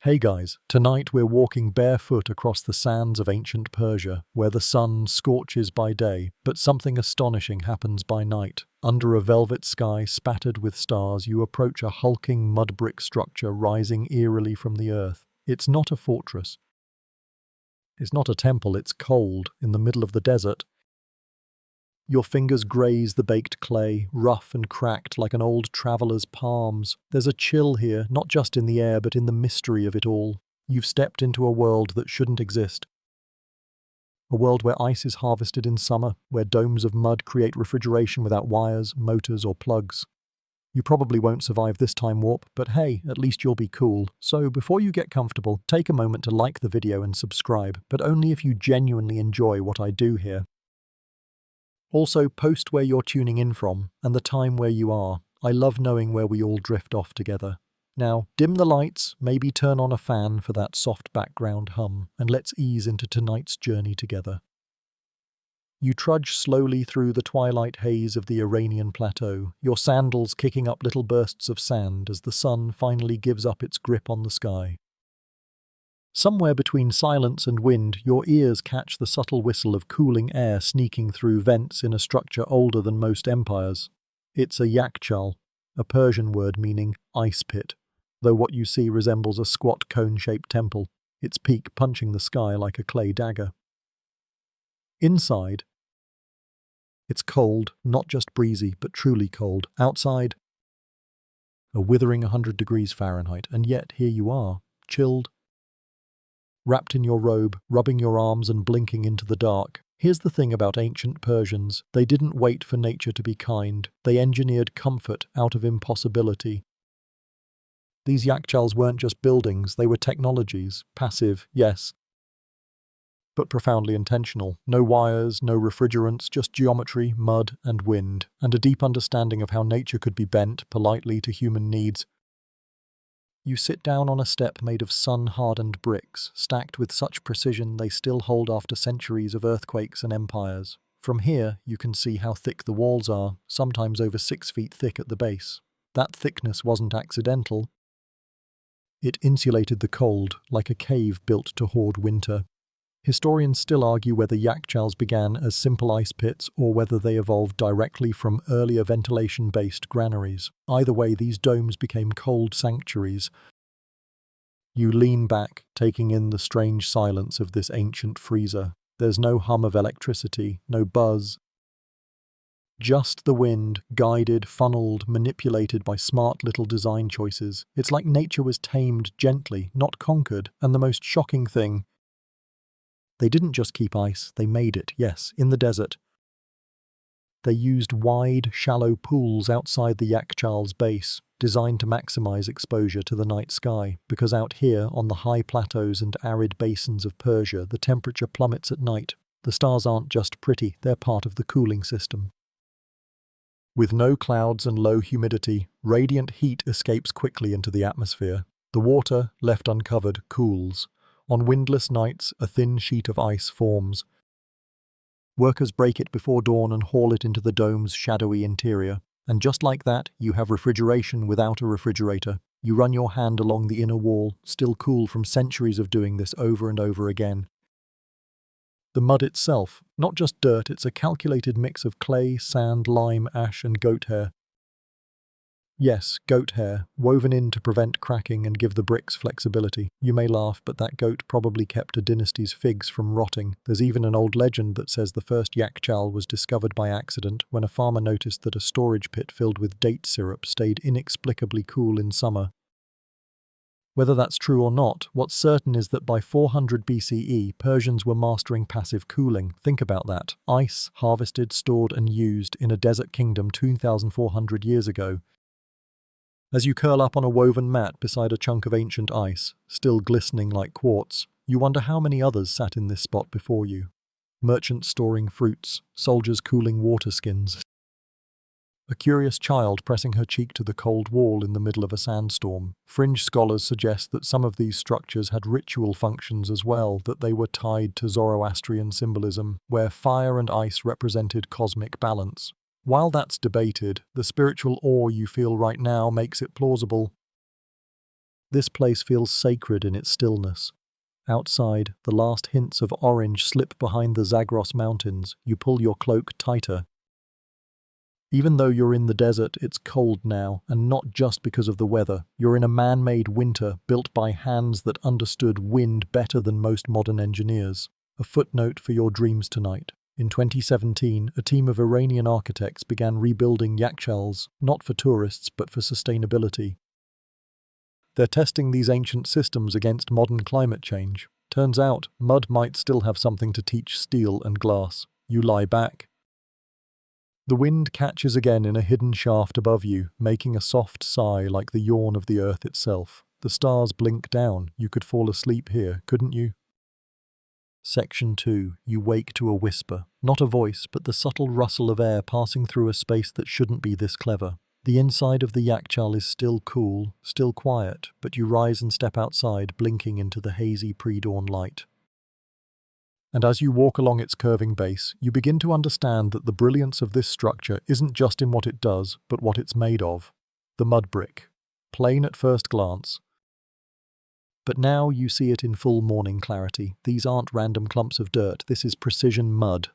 Hey guys, tonight we're walking barefoot across the sands of ancient Persia, where the sun scorches by day, but something astonishing happens by night. Under a velvet sky spattered with stars, you approach a hulking mud brick structure rising eerily from the earth. It's not a fortress. It's not a temple, it's cold, in the middle of the desert. Your fingers graze the baked clay, rough and cracked like an old traveller's palms. There's a chill here, not just in the air, but in the mystery of it all. You've stepped into a world that shouldn't exist. A world where ice is harvested in summer, where domes of mud create refrigeration without wires, motors, or plugs. You probably won't survive this time warp, but hey, at least you'll be cool. So before you get comfortable, take a moment to like the video and subscribe, but only if you genuinely enjoy what I do here. Also, post where you're tuning in from, and the time where you are. I love knowing where we all drift off together. Now, dim the lights, maybe turn on a fan for that soft background hum, and let's ease into tonight's journey together. You trudge slowly through the twilight haze of the Iranian plateau, your sandals kicking up little bursts of sand as the sun finally gives up its grip on the sky. Somewhere between silence and wind, your ears catch the subtle whistle of cooling air sneaking through vents in a structure older than most empires. It's a yakchal, a Persian word meaning ice pit, though what you see resembles a squat cone-shaped temple, its peak punching the sky like a clay dagger. Inside, it's cold, not just breezy, but truly cold. Outside, a withering 100 degrees Fahrenheit, and yet here you are, chilled, wrapped in your robe, rubbing your arms and blinking into the dark. Here's the thing about ancient Persians. They didn't wait for nature to be kind. They engineered comfort out of impossibility. These yakchals weren't just buildings, they were technologies. Passive, yes, but profoundly intentional. No wires, no refrigerants, just geometry, mud, and wind, and a deep understanding of how nature could be bent politely to human needs. You sit down on a step made of sun-hardened bricks, stacked with such precision they still hold after centuries of earthquakes and empires. From here, you can see how thick the walls are, sometimes over 6 feet thick at the base. That thickness wasn't accidental. It insulated the cold, like a cave built to hoard winter. Historians still argue whether yakchals began as simple ice pits or whether they evolved directly from earlier ventilation-based granaries. Either way, these domes became cold sanctuaries. You lean back, taking in the strange silence of this ancient freezer. There's no hum of electricity, no buzz. Just the wind, guided, funneled, manipulated by smart little design choices. It's like nature was tamed gently, not conquered, and the most shocking thing, they didn't just keep ice, they made it, yes, in the desert. They used wide, shallow pools outside the yakchal's base, designed to maximize exposure to the night sky, because out here, on the high plateaus and arid basins of Persia, the temperature plummets at night. The stars aren't just pretty, they're part of the cooling system. With no clouds and low humidity, radiant heat escapes quickly into the atmosphere. The water, left uncovered, cools. On windless nights, a thin sheet of ice forms. Workers break it before dawn and haul it into the dome's shadowy interior. And just like that, you have refrigeration without a refrigerator. You run your hand along the inner wall, still cool from centuries of doing this over and over again. The mud itself, not just dirt, it's a calculated mix of clay, sand, lime, ash, and goat hair. Yes, goat hair, woven in to prevent cracking and give the bricks flexibility. You may laugh, but that goat probably kept a dynasty's figs from rotting. There's even an old legend that says the first yakchal was discovered by accident when a farmer noticed that a storage pit filled with date syrup stayed inexplicably cool in summer. Whether that's true or not, what's certain is that by 400 BCE, Persians were mastering passive cooling. Think about that. Ice, harvested, stored, and used in a desert kingdom 2,400 years ago. As you curl up on a woven mat beside a chunk of ancient ice, still glistening like quartz, you wonder how many others sat in this spot before you. Merchants storing fruits, soldiers cooling water skins. A curious child pressing her cheek to the cold wall in the middle of a sandstorm. Fringe scholars suggest that some of these structures had ritual functions as well, that they were tied to Zoroastrian symbolism, where fire and ice represented cosmic balance. While that's debated, the spiritual awe you feel right now makes it plausible. This place feels sacred in its stillness. Outside, the last hints of orange slip behind the Zagros Mountains. You pull your cloak tighter. Even though you're in the desert, it's cold now, and not just because of the weather. You're in a man-made winter built by hands that understood wind better than most modern engineers. A footnote for your dreams tonight. In 2017, a team of Iranian architects began rebuilding yakhchals, not for tourists but for sustainability. They're testing these ancient systems against modern climate change. Turns out, mud might still have something to teach steel and glass. You lie back. The wind catches again in a hidden shaft above you, making a soft sigh like the yawn of the earth itself. The stars blink down. You could fall asleep here, couldn't you? Section 2. You wake to a whisper. Not a voice, but the subtle rustle of air passing through a space that shouldn't be this clever. The inside of the yakhchal is still cool, still quiet, but you rise and step outside, blinking into the hazy pre-dawn light. And as you walk along its curving base, you begin to understand that the brilliance of this structure isn't just in what it does, but what it's made of. The mud brick. Plain at first glance. But now you see it in full morning clarity. These aren't random clumps of dirt, this is precision mud.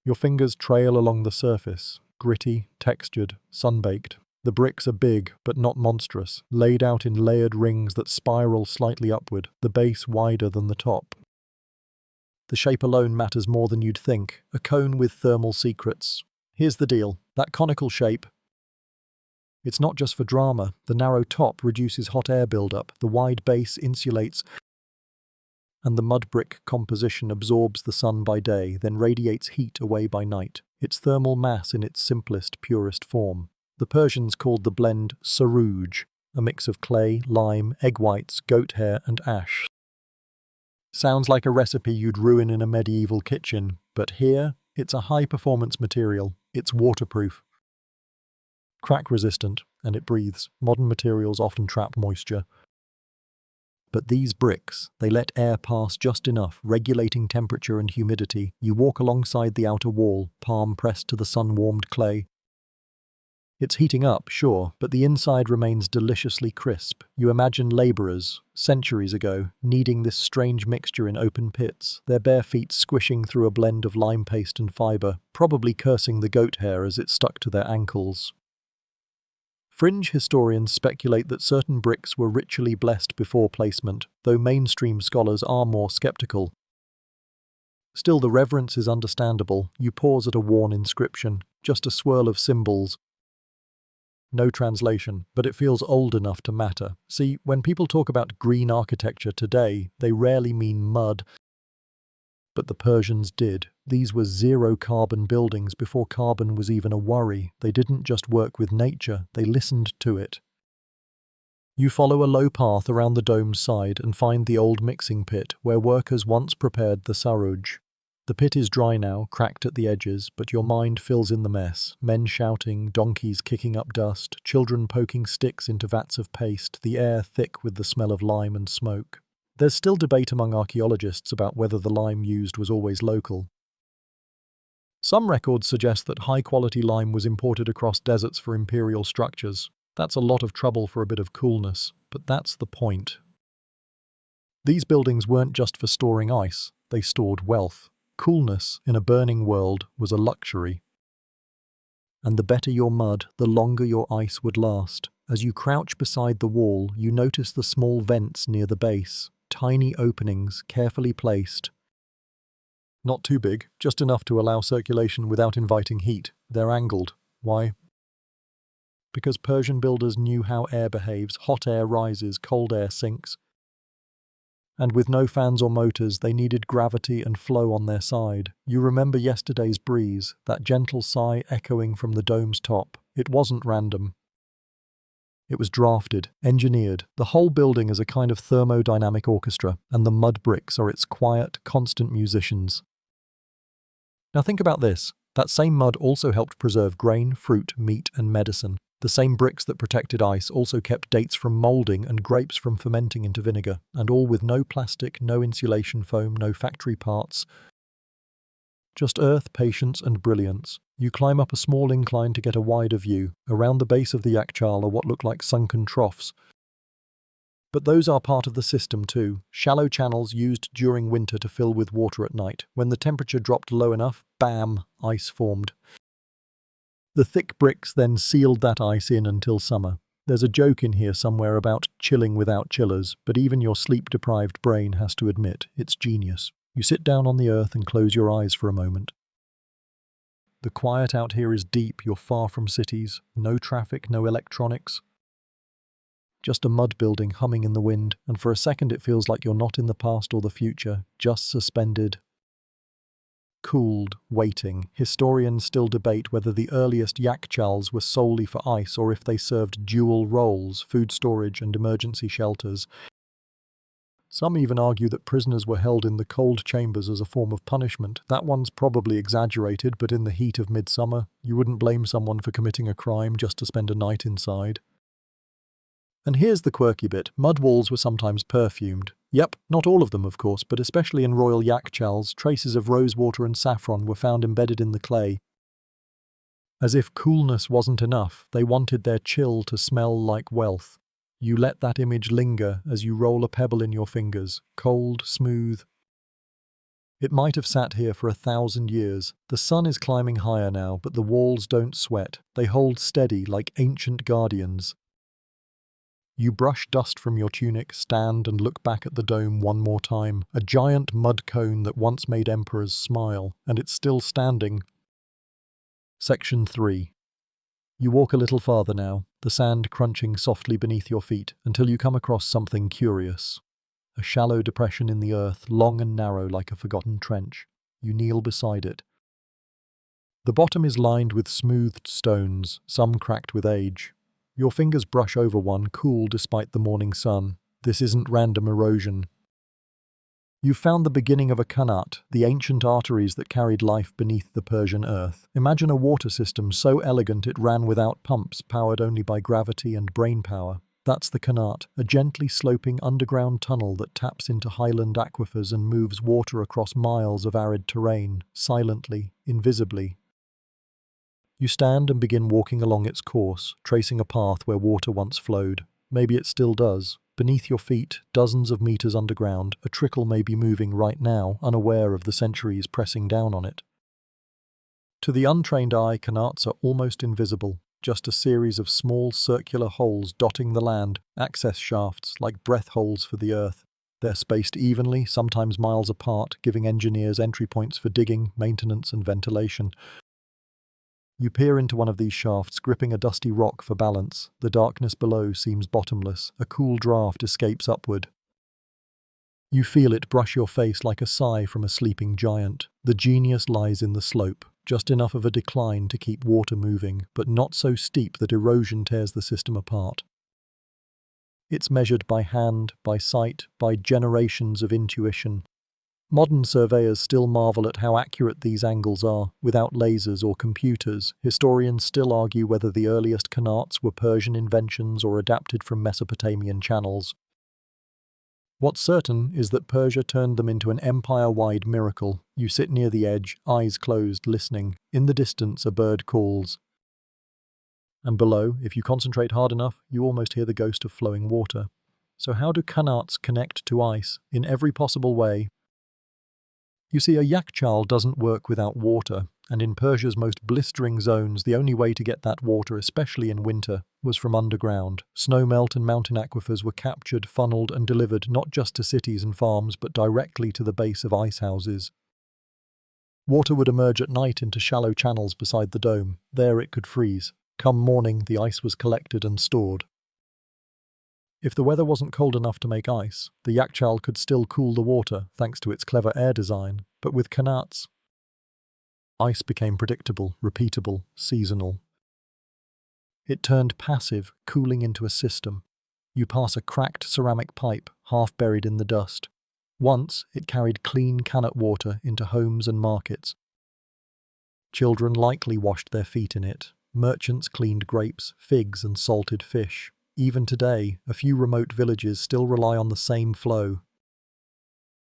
Your fingers trail along the surface. Gritty, textured, sun-baked. The bricks are big, but not monstrous, laid out in layered rings that spiral slightly upward, the base wider than the top. The shape alone matters more than you'd think, a cone with thermal secrets. Here's the deal, that conical shape, it's not just for drama. The narrow top reduces hot air buildup, the wide base insulates, and the mud brick composition absorbs the sun by day, then radiates heat away by night. It's thermal mass in its simplest, purest form. The Persians called the blend sarouj, a mix of clay, lime, egg whites, goat hair, and ash. Sounds like a recipe you'd ruin in a medieval kitchen, but here, it's a high-performance material. It's waterproof, crack-resistant, and it breathes. Modern materials often trap moisture. But these bricks, they let air pass just enough, regulating temperature and humidity. You walk alongside the outer wall, palm pressed to the sun-warmed clay. It's heating up, sure, but the inside remains deliciously crisp. You imagine labourers, centuries ago, kneading this strange mixture in open pits, their bare feet squishing through a blend of lime paste and fibre, probably cursing the goat hair as it stuck to their ankles. Fringe historians speculate that certain bricks were ritually blessed before placement, though mainstream scholars are more skeptical. Still, the reverence is understandable. You pause at a worn inscription, just a swirl of symbols. No translation, but it feels old enough to matter. See, when people talk about green architecture today, they rarely mean mud. But the Persians did. These were zero-carbon buildings before carbon was even a worry. They didn't just work with nature, they listened to it. You follow a low path around the dome's side and find the old mixing pit, where workers once prepared the sarouj. The pit is dry now, cracked at the edges, but your mind fills in the mess. Men shouting, donkeys kicking up dust, children poking sticks into vats of paste, the air thick with the smell of lime and smoke. There's still debate among archaeologists about whether the lime used was always local. Some records suggest that high-quality lime was imported across deserts for imperial structures. That's a lot of trouble for a bit of coolness, but that's the point. These buildings weren't just for storing ice, they stored wealth. Coolness in a burning world was a luxury. And the better your mud, the longer your ice would last. As you crouch beside the wall, you notice the small vents near the base. Tiny openings, carefully placed. Not too big, just enough to allow circulation without inviting heat. They're angled. Why? Because Persian builders knew how air behaves. Hot air rises, cold air sinks. And with no fans or motors, they needed gravity and flow on their side. You remember yesterday's breeze, that gentle sigh echoing from the dome's top. It wasn't random. It was drafted, engineered, the whole building as a kind of thermodynamic orchestra, and the mud bricks are its quiet, constant musicians. Now think about this. That same mud also helped preserve grain, fruit, meat, and medicine. The same bricks that protected ice also kept dates from moulding and grapes from fermenting into vinegar, and all with no plastic, no insulation foam, no factory parts. Just earth, patience, and brilliance. You climb up a small incline to get a wider view. Around the base of the yakhchal are what look like sunken troughs. But those are part of the system too. Shallow channels used during winter to fill with water at night. When the temperature dropped low enough, bam, ice formed. The thick bricks then sealed that ice in until summer. There's a joke in here somewhere about chilling without chillers, but even your sleep-deprived brain has to admit it's genius. You sit down on the earth and close your eyes for a moment. The quiet out here is deep. You're far from cities. No traffic, no electronics. Just a mud building humming in the wind, and for a second it feels like you're not in the past or the future, just suspended. Cooled, waiting. Historians still debate whether the earliest yakchals were solely for ice or if they served dual roles, food storage and emergency shelters. Some even argue that prisoners were held in the cold chambers as a form of punishment. That one's probably exaggerated, but in the heat of midsummer, you wouldn't blame someone for committing a crime just to spend a night inside. And here's the quirky bit. Mud walls were sometimes perfumed. Yep, not all of them, of course, but especially in royal yakchals, traces of rosewater and saffron were found embedded in the clay. As if coolness wasn't enough, they wanted their chill to smell like wealth. You let that image linger as you roll a pebble in your fingers, cold, smooth. It might have sat here for 1,000 years. The sun is climbing higher now, but the walls don't sweat. They hold steady like ancient guardians. You brush dust from your tunic, stand and look back at the dome one more time, a giant mud cone that once made emperors smile, and it's still standing. Section 3. You walk a little farther now, the sand crunching softly beneath your feet, until you come across something curious. A shallow depression in the earth, long and narrow like a forgotten trench. You kneel beside it. The bottom is lined with smoothed stones, some cracked with age. Your fingers brush over one, cool despite the morning sun. This isn't random erosion. You've found the beginning of a qanat, the ancient arteries that carried life beneath the Persian earth. Imagine a water system so elegant it ran without pumps, powered only by gravity and brain power. That's the qanat, a gently sloping underground tunnel that taps into highland aquifers and moves water across miles of arid terrain, silently, invisibly. You stand and begin walking along its course, tracing a path where water once flowed. Maybe it still does. Beneath your feet, dozens of meters underground, a trickle may be moving right now, unaware of the centuries pressing down on it. To the untrained eye, qanats are almost invisible, just a series of small circular holes dotting the land, access shafts like breath holes for the earth. They're spaced evenly, sometimes miles apart, giving engineers entry points for digging, maintenance and ventilation. You peer into one of these shafts, gripping a dusty rock for balance. The darkness below seems bottomless. A cool draft escapes upward. You feel it brush your face like a sigh from a sleeping giant. The genius lies in the slope, just enough of a decline to keep water moving, but not so steep that erosion tears the system apart. It's measured by hand, by sight, by generations of intuition. Modern surveyors still marvel at how accurate these angles are. Without lasers or computers, historians still argue whether the earliest qanats were Persian inventions or adapted from Mesopotamian channels. What's certain is that Persia turned them into an empire-wide miracle. You sit near the edge, eyes closed, listening. In the distance, a bird calls. And below, if you concentrate hard enough, you almost hear the ghost of flowing water. So how do qanats connect to ice? In every possible way. You see, a yakchal doesn't work without water, and in Persia's most blistering zones, the only way to get that water, especially in winter, was from underground. Snowmelt and mountain aquifers were captured, funneled, and delivered not just to cities and farms, but directly to the base of ice houses. Water would emerge at night into shallow channels beside the dome. There it could freeze. Come morning, the ice was collected and stored. If the weather wasn't cold enough to make ice, the yakchal could still cool the water thanks to its clever air design, but with qanats, ice became predictable, repeatable, seasonal. It turned passive, cooling into a system. You pass a cracked ceramic pipe, half buried in the dust. Once, it carried clean qanat water into homes and markets. Children likely washed their feet in it. Merchants cleaned grapes, figs, and salted fish. Even today, a few remote villages still rely on the same flow.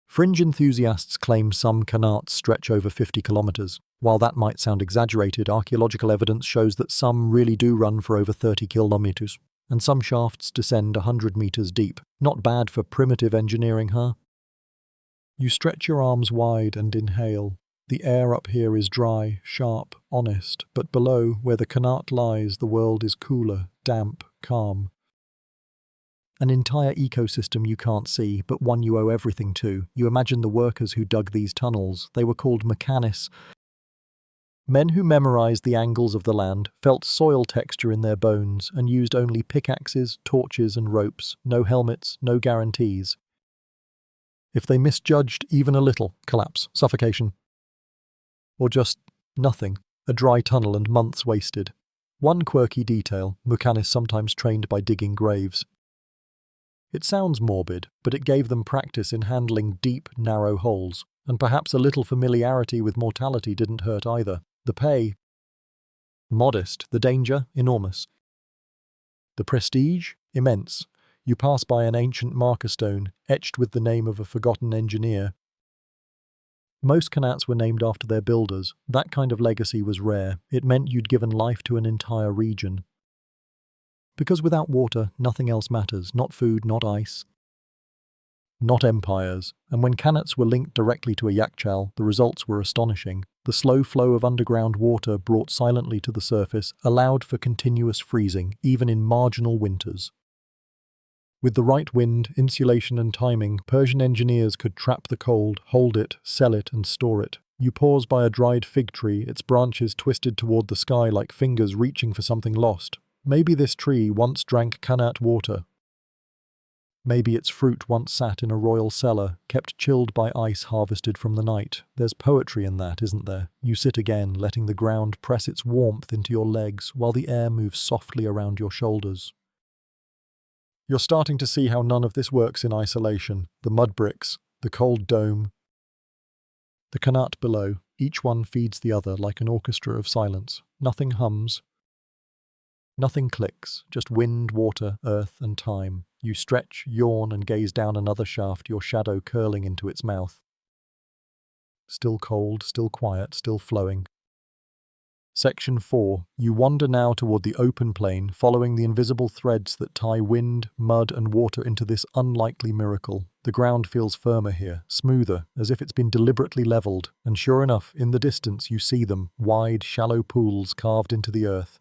Fringe enthusiasts claim some qanats stretch over 50 kilometers. While that might sound exaggerated, archaeological evidence shows that some really do run for over 30 kilometers. and some shafts descend 100 meters deep. Not bad for primitive engineering, huh? You stretch your arms wide and inhale. The air up here is dry, sharp, honest, but below, where the Qanat lies, the world is cooler, damp, calm. An entire ecosystem you can't see, but one you owe everything to. You imagine the workers who dug these tunnels. They were called mechanists. Men who memorized the angles of the land, felt soil texture in their bones, and used only pickaxes, torches, and ropes. No helmets, no guarantees. If they misjudged even a little, collapse, suffocation. Or just nothing, a dry tunnel and months wasted. One quirky detail, mechanists sometimes trained by digging graves. It sounds morbid, but it gave them practice in handling deep, narrow holes, and perhaps a little familiarity with mortality didn't hurt either. The pay, modest, the danger, enormous. The prestige, immense. You pass by an ancient marker stone, etched with the name of a forgotten engineer. Most Qanats were named after their builders. That kind of legacy was rare. It meant you'd given life to an entire region. Because without water, nothing else matters. Not food, not ice. Not empires. And when Qanats were linked directly to a yakchal, the results were astonishing. The slow flow of underground water brought silently to the surface allowed for continuous freezing, even in marginal winters. With the right wind, insulation and timing, Persian engineers could trap the cold, hold it, sell it and store it. You pause by a dried fig tree, its branches twisted toward the sky like fingers reaching for something lost. Maybe this tree once drank Qanat water. Maybe its fruit once sat in a royal cellar, kept chilled by ice harvested from the night. There's poetry in that, isn't there? You sit again, letting the ground press its warmth into your legs while the air moves softly around your shoulders. You're starting to see how none of this works in isolation. The mud bricks, the cold dome, the Qanat below, each one feeds the other like an orchestra of silence. Nothing hums. Nothing clicks, just wind, water, earth, and time. You stretch, yawn, and gaze down another shaft, your shadow curling into its mouth. Still cold, still quiet, still flowing. Section 4. You wander now toward the open plain, following the invisible threads that tie wind, mud, and water into this unlikely miracle. The ground feels firmer here, smoother, as if it's been deliberately leveled, and sure enough, in the distance you see them, wide, shallow pools carved into the earth.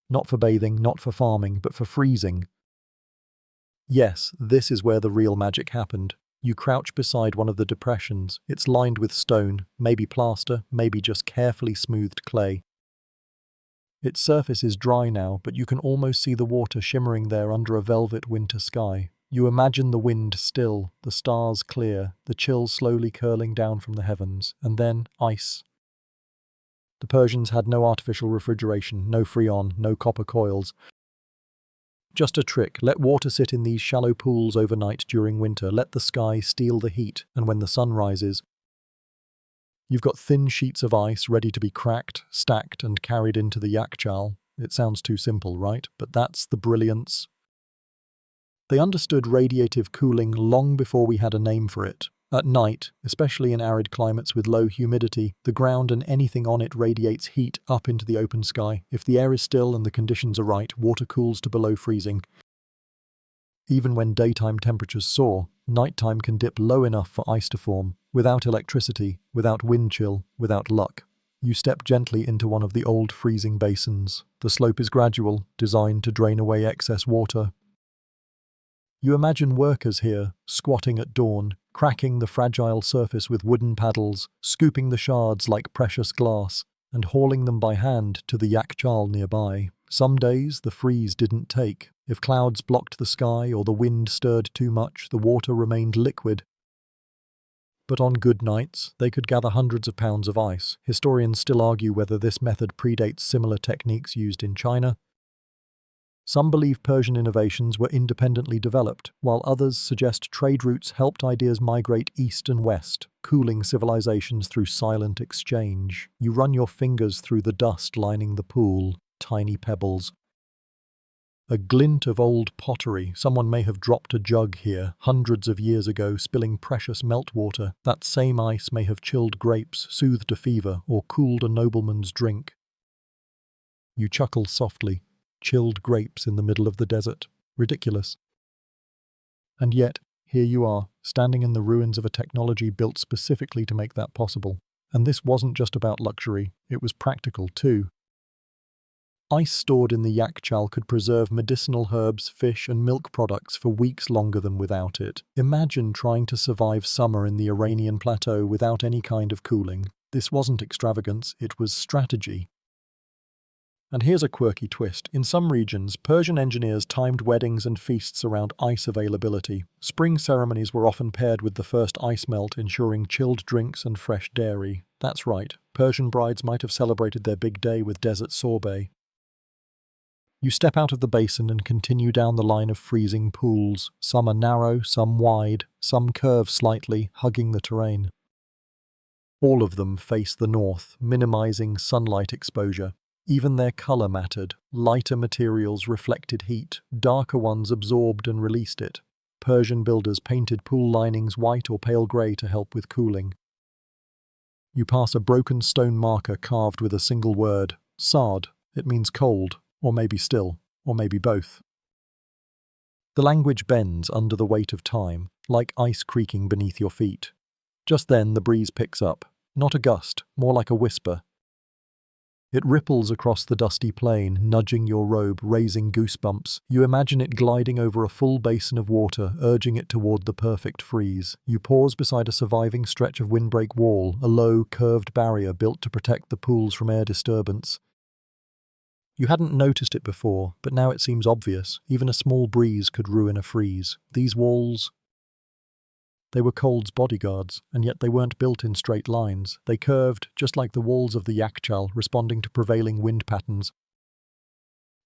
Not for bathing, not for farming, but for freezing. Yes, this is where the real magic happened. You crouch beside one of the depressions. It's lined with stone, maybe plaster, maybe just carefully smoothed clay. Its surface is dry now, but you can almost see the water shimmering there under a velvet winter sky. You imagine the wind still, the stars clear, the chill slowly curling down from the heavens, and then ice. The Persians had no artificial refrigeration, no freon, no copper coils. Just a trick, let water sit in these shallow pools overnight during winter, let the sky steal the heat, and when the sun rises, you've got thin sheets of ice ready to be cracked, stacked, and carried into the yakchal. It sounds too simple, right? But that's the brilliance. They understood radiative cooling long before we had a name for it. At night, especially in arid climates with low humidity, the ground and anything on it radiates heat up into the open sky. If the air is still and the conditions are right, water cools to below freezing. Even when daytime temperatures soar, nighttime can dip low enough for ice to form. Without electricity, without wind chill, without luck. You step gently into one of the old freezing basins. The slope is gradual, designed to drain away excess water. You imagine workers here, squatting at dawn, cracking the fragile surface with wooden paddles, scooping the shards like precious glass, and hauling them by hand to the yakchal nearby. Some days the freeze didn't take. If clouds blocked the sky or the wind stirred too much, the water remained liquid. But on good nights, they could gather hundreds of pounds of ice. Historians still argue whether this method predates similar techniques used in China. Some believe Persian innovations were independently developed, while others suggest trade routes helped ideas migrate east and west, cooling civilizations through silent exchange. You run your fingers through the dust lining the pool, tiny pebbles. A glint of old pottery. Someone may have dropped a jug here hundreds of years ago, spilling precious meltwater. That same ice may have chilled grapes, soothed a fever, or cooled a nobleman's drink. You chuckle softly. chilled grapes in the middle of the desert. Ridiculous. And yet, here you are, standing in the ruins of a technology built specifically to make that possible. And this wasn't just about luxury, it was practical too. Ice stored in the yakchal could preserve medicinal herbs, fish, and milk products for weeks longer than without it. Imagine trying to survive summer in the Iranian plateau without any kind of cooling. This wasn't extravagance, it was strategy. And here's a quirky twist. In some regions, Persian engineers timed weddings and feasts around ice availability. Spring ceremonies were often paired with the first ice melt, ensuring chilled drinks and fresh dairy. That's right, Persian brides might have celebrated their big day with desert sorbet. You step out of the basin and continue down the line of freezing pools. Some are narrow, some wide, some curve slightly, hugging the terrain. All of them face the north, minimizing sunlight exposure. Even their color mattered. Lighter materials reflected heat, darker ones absorbed and released it. Persian builders painted pool linings white or pale gray to help with cooling. You pass a broken stone marker carved with a single word, Sard. It means cold, or maybe still, or maybe both. The language bends under the weight of time, like ice creaking beneath your feet. Just then the breeze picks up, not a gust, more like a whisper. It ripples across the dusty plain, nudging your robe, raising goosebumps. You imagine it gliding over a full basin of water, urging it toward the perfect freeze. You pause beside a surviving stretch of windbreak wall, a low, curved barrier built to protect the pools from air disturbance. You hadn't noticed it before, but now it seems obvious. Even a small breeze could ruin a freeze. These walls, they were cold's bodyguards, and yet they weren't built in straight lines. They curved, just like the walls of the yakchal, responding to prevailing wind patterns.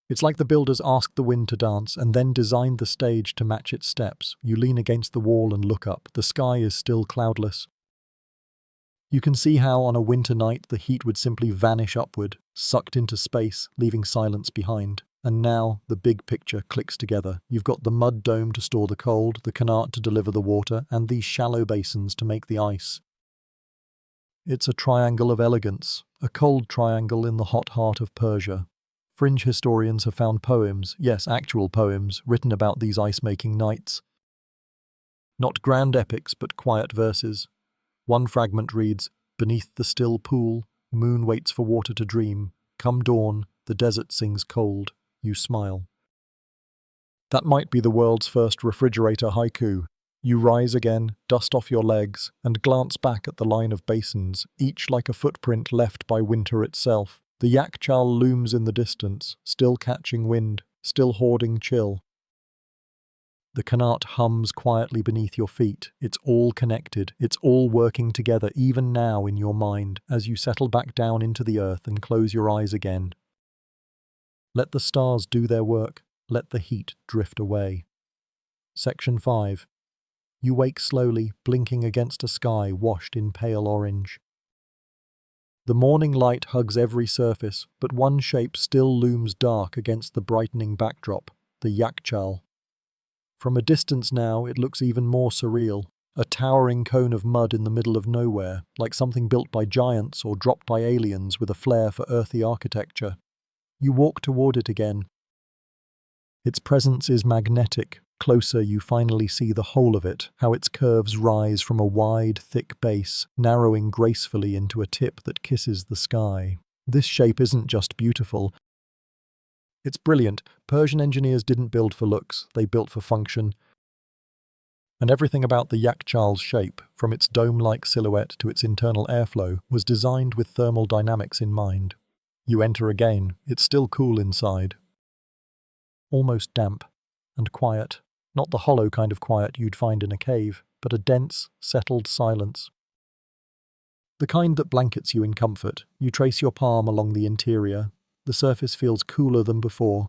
It's like the builders asked the wind to dance and then designed the stage to match its steps. You lean against the wall and look up. The sky is still cloudless. You can see how on a winter night the heat would simply vanish upward, sucked into space, leaving silence behind. And now the big picture clicks together. You've got the mud dome to store the cold, the qanat to deliver the water, and these shallow basins to make the ice. It's a triangle of elegance, a cold triangle in the hot heart of Persia. Fringe historians have found poems, yes, actual poems, written about these ice-making nights. Not grand epics, but quiet verses. One fragment reads, "Beneath the still pool, moon waits for water to dream. Come dawn, the desert sings cold. You smile." That might be the world's first refrigerator haiku. You rise again, dust off your legs, and glance back at the line of basins, each like a footprint left by winter itself. The yakchal looms in the distance, still catching wind, still hoarding chill. The qanat hums quietly beneath your feet. It's all connected. It's all working together even now in your mind as you settle back down into the earth and close your eyes again. Let the stars do their work. Let the heat drift away. Section 5. You wake slowly, blinking against a sky washed in pale orange. The morning light hugs every surface, but one shape still looms dark against the brightening backdrop, the yakchal. From a distance now, it looks even more surreal. A towering cone of mud in the middle of nowhere, like something built by giants or dropped by aliens with a flair for earthy architecture. You walk toward it again. Its presence is magnetic. Closer, you finally see the whole of it, how its curves rise from a wide, thick base, narrowing gracefully into a tip that kisses the sky. This shape isn't just beautiful. It's brilliant. Persian engineers didn't build for looks, they built for function. And everything about the yakchal's shape, from its dome-like silhouette to its internal airflow, was designed with thermal dynamics in mind. You enter again. It's still cool inside. Almost damp and quiet. Not the hollow kind of quiet you'd find in a cave, but a dense, settled silence. The kind that blankets you in comfort. You trace your palm along the interior. The surface feels cooler than before.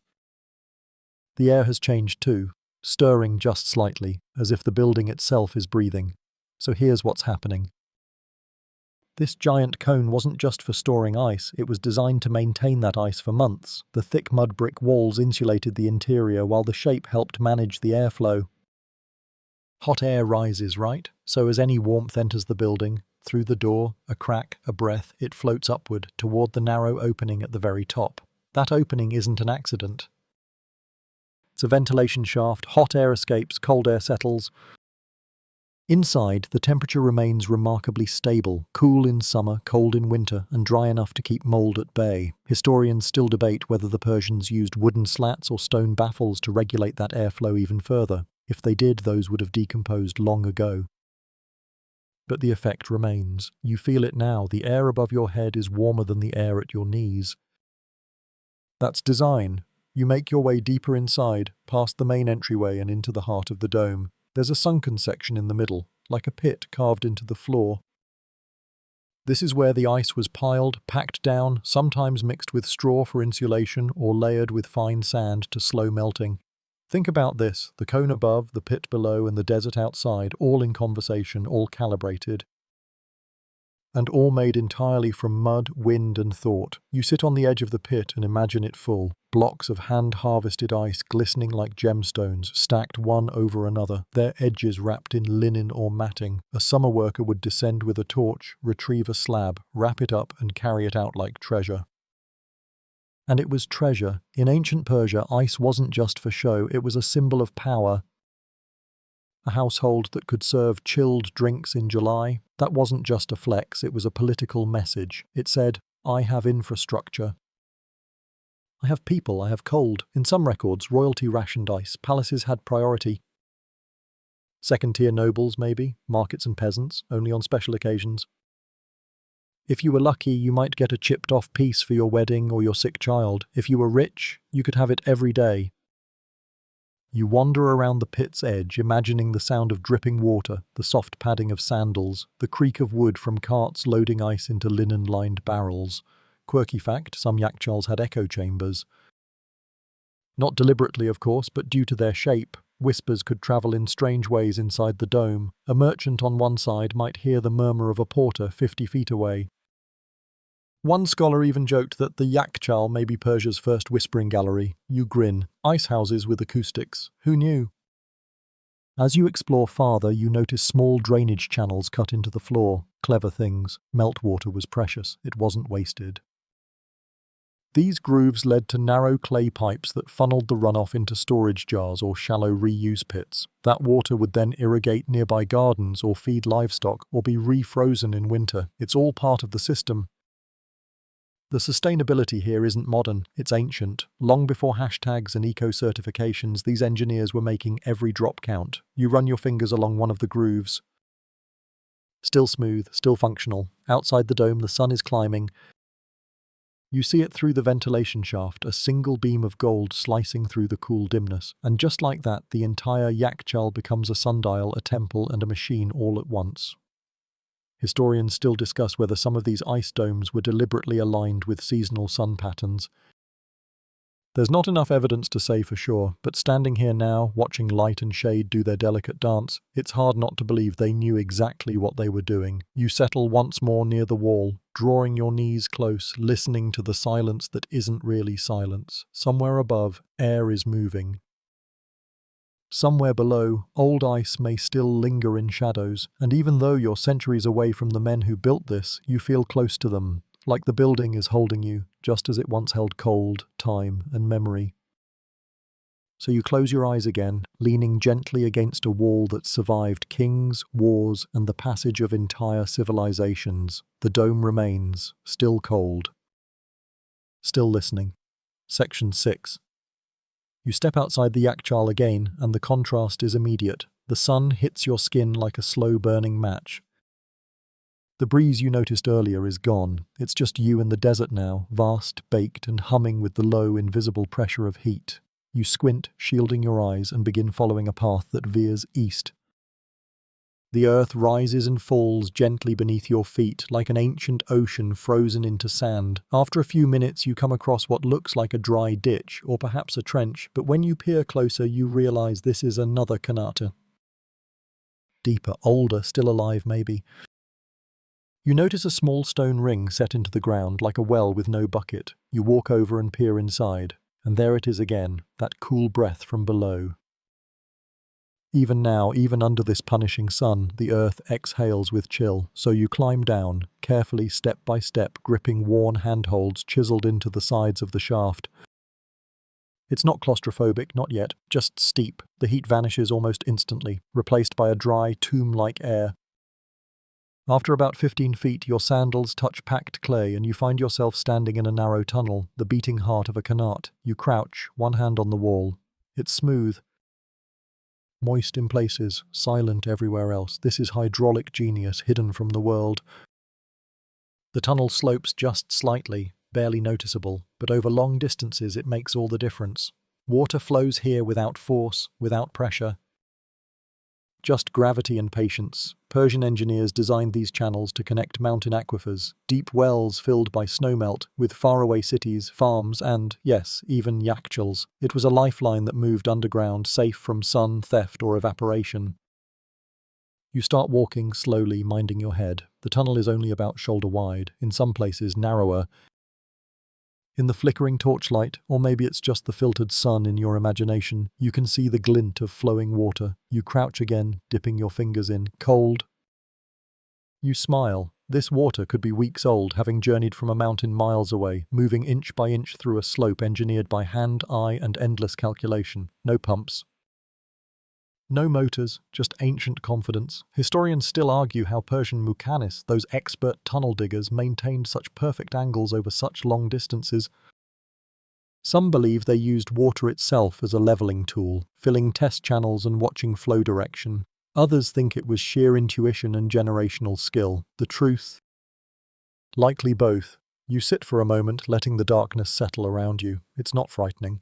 The air has changed too, stirring just slightly, as if the building itself is breathing. So here's what's happening. This giant cone wasn't just for storing ice, it was designed to maintain that ice for months. The thick mud brick walls insulated the interior while the shape helped manage the airflow. Hot air rises, right? So as any warmth enters the building, through the door, a crack, a breath, it floats upward toward the narrow opening at the very top. That opening isn't an accident. It's a ventilation shaft, hot air escapes, cold air settles. Inside, the temperature remains remarkably stable, cool in summer, cold in winter, and dry enough to keep mold at bay. Historians still debate whether the Persians used wooden slats or stone baffles to regulate that airflow even further. If they did, those would have decomposed long ago. But the effect remains. You feel it now. The air above your head is warmer than the air at your knees. That's design. You make your way deeper inside, past the main entryway and into the heart of the dome. There's a sunken section in the middle, like a pit carved into the floor. This is where the ice was piled, packed down, sometimes mixed with straw for insulation or layered with fine sand to slow melting. Think about this, the cone above, the pit below, and the desert outside, all in conversation, all calibrated. And all made entirely from mud, wind, and thought. You sit on the edge of the pit and imagine it full. Blocks of hand-harvested ice glistening like gemstones, stacked one over another, their edges wrapped in linen or matting. A summer worker would descend with a torch, retrieve a slab, wrap it up, and carry it out like treasure. And it was treasure. In ancient Persia, ice wasn't just for show, it was a symbol of power. A household that could serve chilled drinks in July, that wasn't just a flex, it was a political message. It said, I have infrastructure. I have people, I have cold. In some records, royalty rationed ice, palaces had priority. Second-tier nobles, maybe, markets and peasants, only on special occasions. If you were lucky, you might get a chipped-off piece for your wedding or your sick child. If you were rich, you could have it every day. You wander around the pit's edge, imagining the sound of dripping water, the soft padding of sandals, the creak of wood from carts loading ice into linen-lined barrels. Quirky fact, some yakchals had echo chambers. Not deliberately, of course, but due to their shape, whispers could travel in strange ways inside the dome. A merchant on one side might hear the murmur of a porter 50 feet away. One scholar even joked that the Yakchal may be Persia's first whispering gallery. You grin. Ice houses with acoustics. Who knew? As you explore farther, you notice small drainage channels cut into the floor. Clever things. Meltwater was precious. It wasn't wasted. These grooves led to narrow clay pipes that funneled the runoff into storage jars or shallow reuse pits. That water would then irrigate nearby gardens or feed livestock or be refrozen in winter. It's all part of the system. The sustainability here isn't modern, it's ancient. Long before hashtags and eco-certifications, these engineers were making every drop count. You run your fingers along one of the grooves. Still smooth, still functional. Outside the dome, the sun is climbing. You see it through the ventilation shaft, a single beam of gold slicing through the cool dimness. And just like that, the entire Yakchal becomes a sundial, a temple, and a machine all at once. Historians still discuss whether some of these ice domes were deliberately aligned with seasonal sun patterns. There's not enough evidence to say for sure, but standing here now, watching light and shade do their delicate dance, it's hard not to believe they knew exactly what they were doing. You settle once more near the wall, drawing your knees close, listening to the silence that isn't really silence. Somewhere above, air is moving. Somewhere below, old ice may still linger in shadows, and even though you're centuries away from the men who built this, you feel close to them, like the building is holding you, just as it once held cold, time, and memory. So you close your eyes again, leaning gently against a wall that survived kings, wars, and the passage of entire civilizations. The dome remains, still cold. Still listening. Section 6. You step outside the Yakchal again, and the contrast is immediate. The sun hits your skin like a slow-burning match. The breeze you noticed earlier is gone. It's just you and the desert now, vast, baked, and humming with the low, invisible pressure of heat. You squint, shielding your eyes, and begin following a path that veers east. The earth rises and falls gently beneath your feet, like an ancient ocean frozen into sand. After a few minutes, you come across what looks like a dry ditch, or perhaps a trench, but when you peer closer, you realize this is another Kanata. Deeper, older, still alive maybe. You notice a small stone ring set into the ground, like a well with no bucket. You walk over and peer inside, and there it is again, that cool breath from below. Even now, even under this punishing sun, the earth exhales with chill, so you climb down, carefully, step by step, gripping worn handholds chiseled into the sides of the shaft. It's not claustrophobic, not yet, just steep. The heat vanishes almost instantly, replaced by a dry, tomb-like air. After about 15 feet, your sandals touch packed clay and you find yourself standing in a narrow tunnel, the beating heart of a qanat. You crouch, one hand on the wall. It's smooth, moist in places, silent everywhere else. This is hydraulic genius hidden from the world. The tunnel slopes just slightly, barely noticeable, but over long distances it makes all the difference. Water flows here without force, without pressure. Just gravity and patience. Persian engineers designed these channels to connect mountain aquifers, deep wells filled by snowmelt, with faraway cities, farms, and, yes, even yakchals. It was a lifeline that moved underground, safe from sun, theft, or evaporation. You start walking slowly, minding your head. The tunnel is only about shoulder wide, in some places narrower. In the flickering torchlight, or maybe it's just the filtered sun in your imagination, you can see the glint of flowing water. You crouch again, dipping your fingers in. Cold. You smile. This water could be weeks old, having journeyed from a mountain miles away, moving inch by inch through a slope engineered by hand, eye, and endless calculation. No pumps. No motors, just ancient confidence. Historians still argue how Persian muqannis, those expert tunnel diggers, maintained such perfect angles over such long distances. Some believe they used water itself as a leveling tool, filling test channels and watching flow direction. Others think it was sheer intuition and generational skill. The truth? Likely both. You sit for a moment, letting the darkness settle around you. It's not frightening.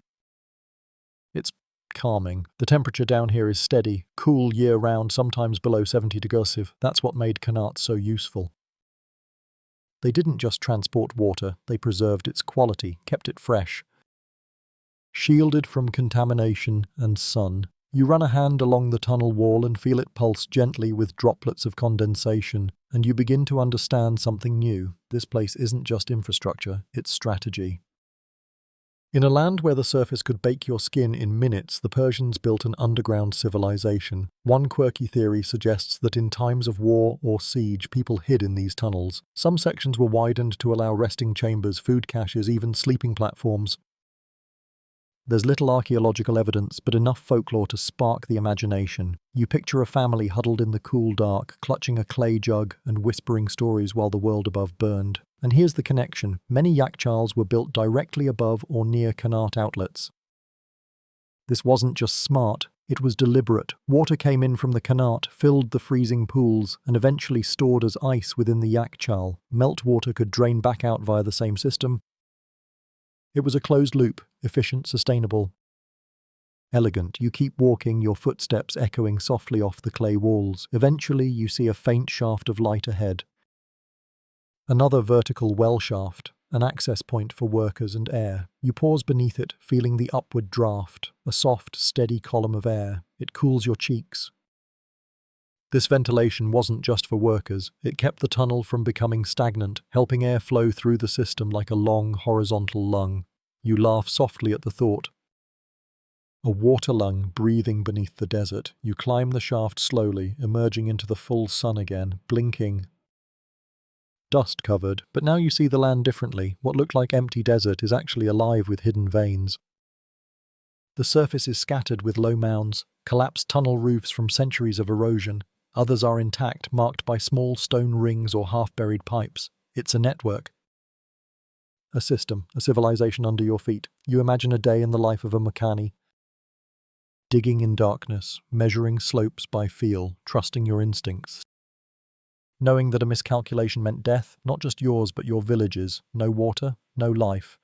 It's calming. The temperature down here is steady, cool year-round, sometimes below 70 degrees. That's what made qanat so useful. They didn't just transport water, they preserved its quality, kept it fresh. Shielded from contamination and sun. You run a hand along the tunnel wall and feel it pulse gently with droplets of condensation, and you begin to understand something new. This place isn't just infrastructure, it's strategy. In a land where the surface could bake your skin in minutes, the Persians built an underground civilization. One quirky theory suggests that in times of war or siege, people hid in these tunnels. Some sections were widened to allow resting chambers, food caches, even sleeping platforms. There's little archaeological evidence, but enough folklore to spark the imagination. You picture a family huddled in the cool dark, clutching a clay jug and whispering stories while the world above burned. And here's the connection. Many yakchals were built directly above or near qanat outlets. This wasn't just smart, it was deliberate. Water came in from the qanat, filled the freezing pools, and eventually stored as ice within the yakchal. Meltwater could drain back out via the same system. It was a closed loop, efficient, sustainable. Elegant. You keep walking, your footsteps echoing softly off the clay walls. Eventually, you see a faint shaft of light ahead. Another vertical well shaft, an access point for workers and air. You pause beneath it, feeling the upward draft, a soft, steady column of air. It cools your cheeks. This ventilation wasn't just for workers. It kept the tunnel from becoming stagnant, helping air flow through the system like a long, horizontal lung. You laugh softly at the thought. A water lung breathing beneath the desert. You climb the shaft slowly, emerging into the full sun again, blinking. Dust-covered, but now you see the land differently. What looked like empty desert is actually alive with hidden veins. The surface is scattered with low mounds, collapsed tunnel roofs from centuries of erosion. Others are intact, marked by small stone rings or half-buried pipes. It's a network. A system, a civilization under your feet. You imagine a day in the life of a Makani. Digging in darkness, measuring slopes by feel, trusting your instincts. Knowing that a miscalculation meant death, not just yours but your village's. No water, no life.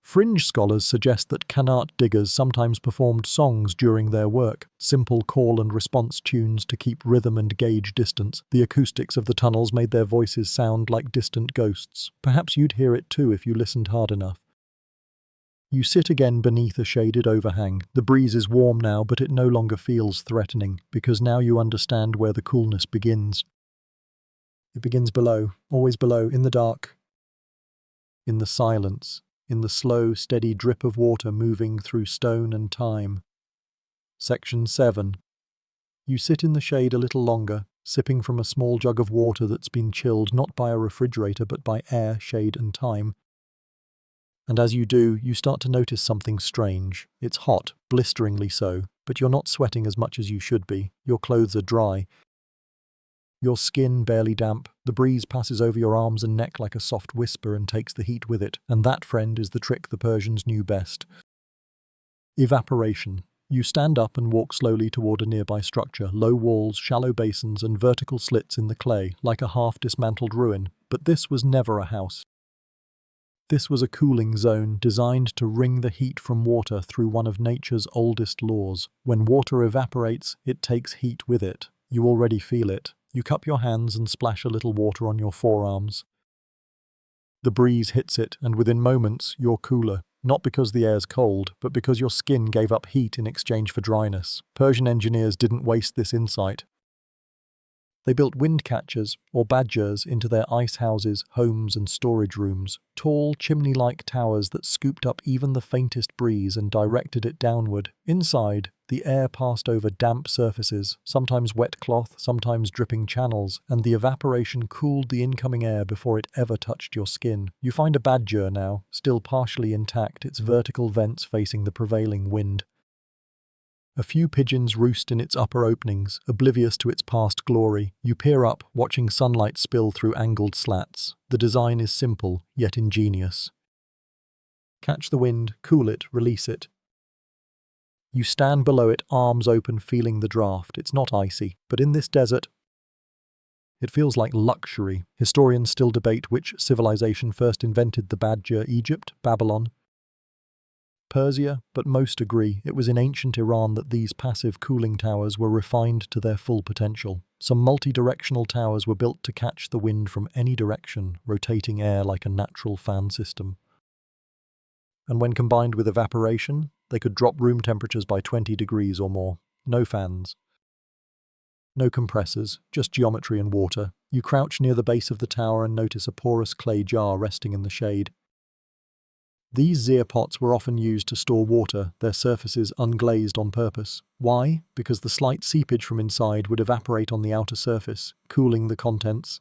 Fringe scholars suggest that qanat diggers sometimes performed songs during their work, simple call and response tunes to keep rhythm and gauge distance. The acoustics of the tunnels made their voices sound like distant ghosts. Perhaps you'd hear it too if you listened hard enough. You sit again beneath a shaded overhang. The breeze is warm now, but it no longer feels threatening, because now you understand where the coolness begins. It begins below, always below, in the dark, in the silence, in the slow, steady drip of water moving through stone and time. Section 7. You sit in the shade a little longer, sipping from a small jug of water that's been chilled not by a refrigerator but by air, shade and time. And as you do, you start to notice something strange. It's hot, blisteringly so, but you're not sweating as much as you should be. Your clothes are dry. Your skin barely damp. The breeze passes over your arms and neck like a soft whisper and takes the heat with it. And that, friend, is the trick the Persians knew best. Evaporation. You stand up and walk slowly toward a nearby structure, low walls, shallow basins, and vertical slits in the clay, like a half-dismantled ruin. But this was never a house. This was a cooling zone designed to wring the heat from water through one of nature's oldest laws. When water evaporates, it takes heat with it. You already feel it. You cup your hands and splash a little water on your forearms. The breeze hits it, and within moments, you're cooler. Not because the air's cold, but because your skin gave up heat in exchange for dryness. Persian engineers didn't waste this insight. They built wind catchers, or badgers, into their ice houses, homes, and storage rooms. Tall, chimney-like towers that scooped up even the faintest breeze and directed it downward. Inside, the air passed over damp surfaces, sometimes wet cloth, sometimes dripping channels, and the evaporation cooled the incoming air before it ever touched your skin. You find a badger now, still partially intact, its vertical vents facing the prevailing wind. A few pigeons roost in its upper openings, oblivious to its past glory. You peer up, watching sunlight spill through angled slats. The design is simple, yet ingenious. Catch the wind, cool it, release it. You stand below it, arms open, feeling the draft. It's not icy, but in this desert, it feels like luxury. Historians still debate which civilization first invented the badger: Egypt, Babylon, Persia, but most agree it was in ancient Iran that these passive cooling towers were refined to their full potential. Some multi-directional towers were built to catch the wind from any direction, rotating air like a natural fan system. And when combined with evaporation, they could drop room temperatures by 20 degrees or more. No fans. No compressors, just geometry and water. You crouch near the base of the tower and notice a porous clay jar resting in the shade. These zir pots were often used to store water, their surfaces unglazed on purpose. Why? Because the slight seepage from inside would evaporate on the outer surface, cooling the contents.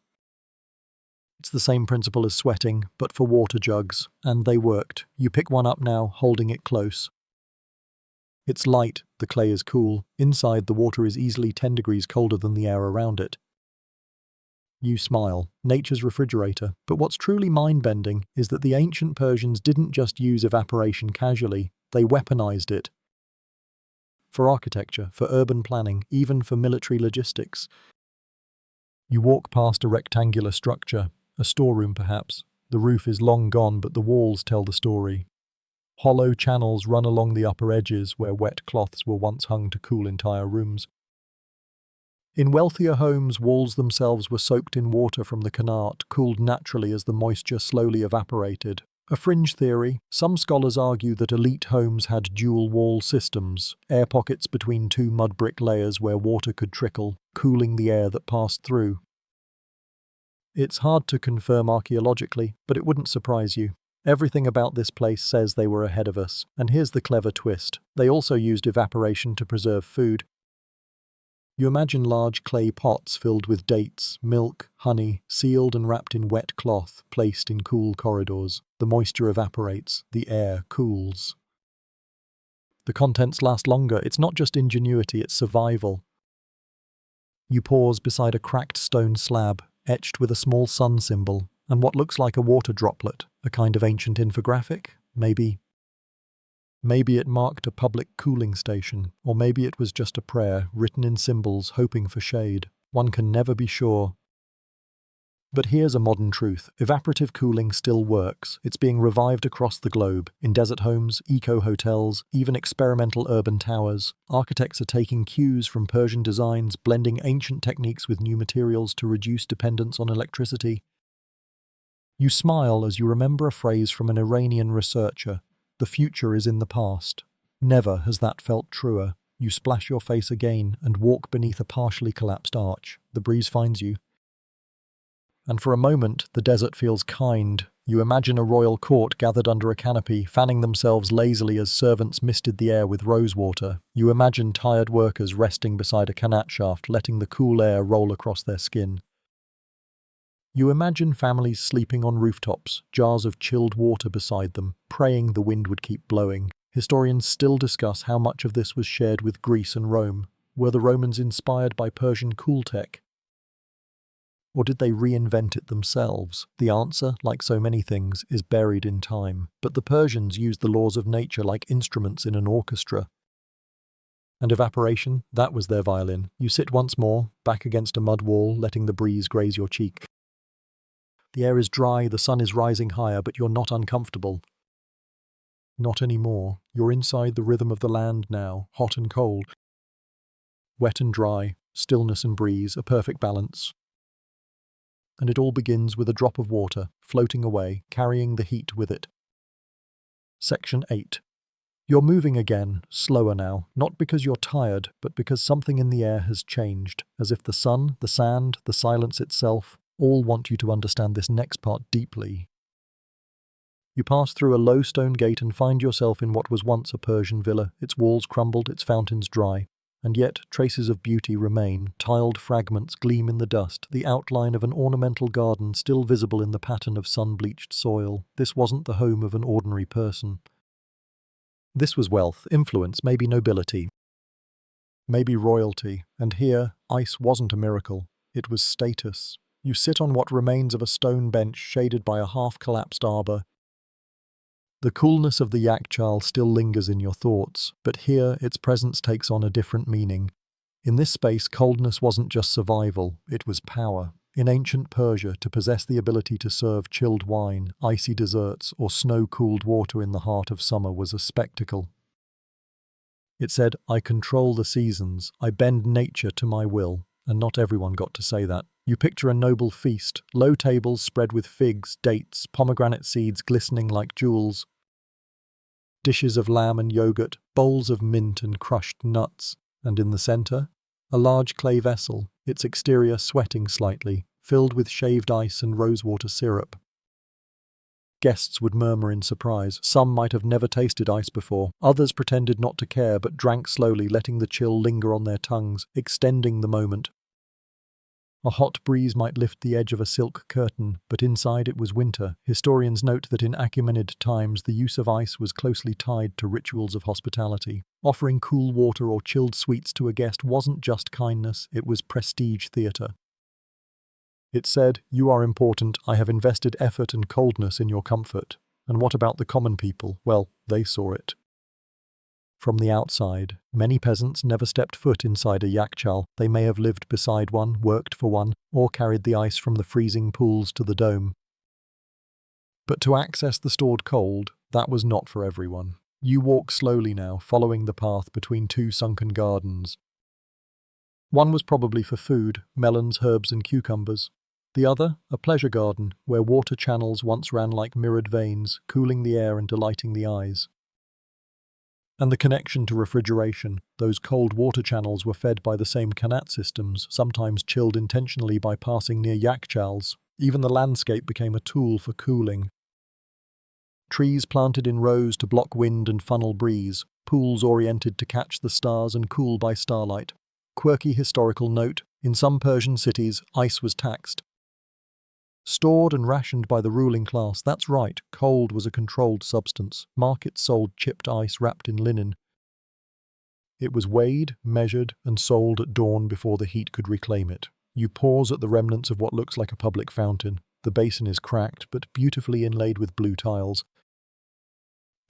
It's the same principle as sweating, but for water jugs, and they worked. You pick one up now, holding it close. It's light, the clay is cool. Inside, the water is easily 10 degrees colder than the air around it. You smile. Nature's refrigerator. But what's truly mind-bending is that the ancient Persians didn't just use evaporation casually, they weaponized it. For architecture, for urban planning, even for military logistics. You walk past a rectangular structure, a storeroom perhaps. The roof is long gone, but the walls tell the story. Hollow channels run along the upper edges where wet cloths were once hung to cool entire rooms. In wealthier homes, walls themselves were soaked in water from the qanat, cooled naturally as the moisture slowly evaporated. A fringe theory, some scholars argue that elite homes had dual-wall systems, air pockets between two mud brick layers where water could trickle, cooling the air that passed through. It's hard to confirm archaeologically, but it wouldn't surprise you. Everything about this place says they were ahead of us. And here's the clever twist. They also used evaporation to preserve food. You imagine large clay pots filled with dates, milk, honey, sealed and wrapped in wet cloth, placed in cool corridors. The moisture evaporates, the air cools. The contents last longer. It's not just ingenuity, it's survival. You pause beside a cracked stone slab, etched with a small sun symbol, and what looks like a water droplet, a kind of ancient infographic, maybe. Maybe it marked a public cooling station, or maybe it was just a prayer written in symbols hoping for shade. One can never be sure. But here's a modern truth. Evaporative cooling still works. It's being revived across the globe. In desert homes, eco-hotels, even experimental urban towers. Architects are taking cues from Persian designs, blending ancient techniques with new materials to reduce dependence on electricity. You smile as you remember a phrase from an Iranian researcher. The future is in the past. Never has that felt truer. You splash your face again and walk beneath a partially collapsed arch. The breeze finds you. And for a moment, the desert feels kind. You imagine a royal court gathered under a canopy, fanning themselves lazily as servants misted the air with rosewater. You imagine tired workers resting beside a qanat shaft, letting the cool air roll across their skin. You imagine families sleeping on rooftops, jars of chilled water beside them, praying the wind would keep blowing. Historians still discuss how much of this was shared with Greece and Rome. Were the Romans inspired by Persian cool tech? Or did they reinvent it themselves? The answer, like so many things, is buried in time. But the Persians used the laws of nature like instruments in an orchestra. And evaporation, that was their violin. You sit once more, back against a mud wall, letting the breeze graze your cheek. The air is dry, the sun is rising higher, but you're not uncomfortable. Not anymore. You're inside the rhythm of the land now, hot and cold. Wet and dry, stillness and breeze, a perfect balance. And it all begins with a drop of water, floating away, carrying the heat with it. Section 8. You're moving again, slower now, not because you're tired, but because something in the air has changed, as if the sun, the sand, the silence itself, all want you to understand this next part deeply. You pass through a low stone gate and find yourself in what was once a Persian villa, its walls crumbled, its fountains dry. And yet traces of beauty remain, tiled fragments gleam in the dust, the outline of an ornamental garden still visible in the pattern of sun-bleached soil. This wasn't the home of an ordinary person. This was wealth, influence, maybe nobility, maybe royalty, and here, ice wasn't a miracle, it was status. You sit on what remains of a stone bench shaded by a half-collapsed arbor. The coolness of the yakchal still lingers in your thoughts, but here its presence takes on a different meaning. In this space, coldness wasn't just survival, it was power. In ancient Persia, to possess the ability to serve chilled wine, icy desserts, or snow-cooled water in the heart of summer was a spectacle. It said, "I control the seasons, I bend nature to my will," and not everyone got to say that. You picture a noble feast, low tables spread with figs, dates, pomegranate seeds glistening like jewels, dishes of lamb and yogurt, bowls of mint and crushed nuts, and in the center, a large clay vessel, its exterior sweating slightly, filled with shaved ice and rosewater syrup. Guests would murmur in surprise. Some might have never tasted ice before. Others pretended not to care but drank slowly, letting the chill linger on their tongues, extending the moment. A hot breeze might lift the edge of a silk curtain, but inside it was winter. Historians note that in Achaemenid times the use of ice was closely tied to rituals of hospitality. Offering cool water or chilled sweets to a guest wasn't just kindness, it was prestige theatre. It said, "You are important, I have invested effort and coldness in your comfort." And what about the common people? Well, they saw it. From the outside, many peasants never stepped foot inside a yakchal. They may have lived beside one, worked for one, or carried the ice from the freezing pools to the dome. But to access the stored cold, that was not for everyone. You walk slowly now, following the path between two sunken gardens. One was probably for food, melons, herbs, and cucumbers. The other, a pleasure garden, where water channels once ran like mirrored veins, cooling the air and delighting the eyes. And the connection to refrigeration, those cold water channels were fed by the same kanat systems, sometimes chilled intentionally by passing near yakchals. Even the landscape became a tool for cooling. Trees planted in rows to block wind and funnel breeze, pools oriented to catch the stars and cool by starlight. Quirky historical note, in some Persian cities, ice was taxed. Stored and rationed by the ruling class, that's right, cold was a controlled substance. Markets sold chipped ice wrapped in linen. It was weighed, measured, and sold at dawn before the heat could reclaim it. You pause at the remnants of what looks like a public fountain. The basin is cracked, but beautifully inlaid with blue tiles.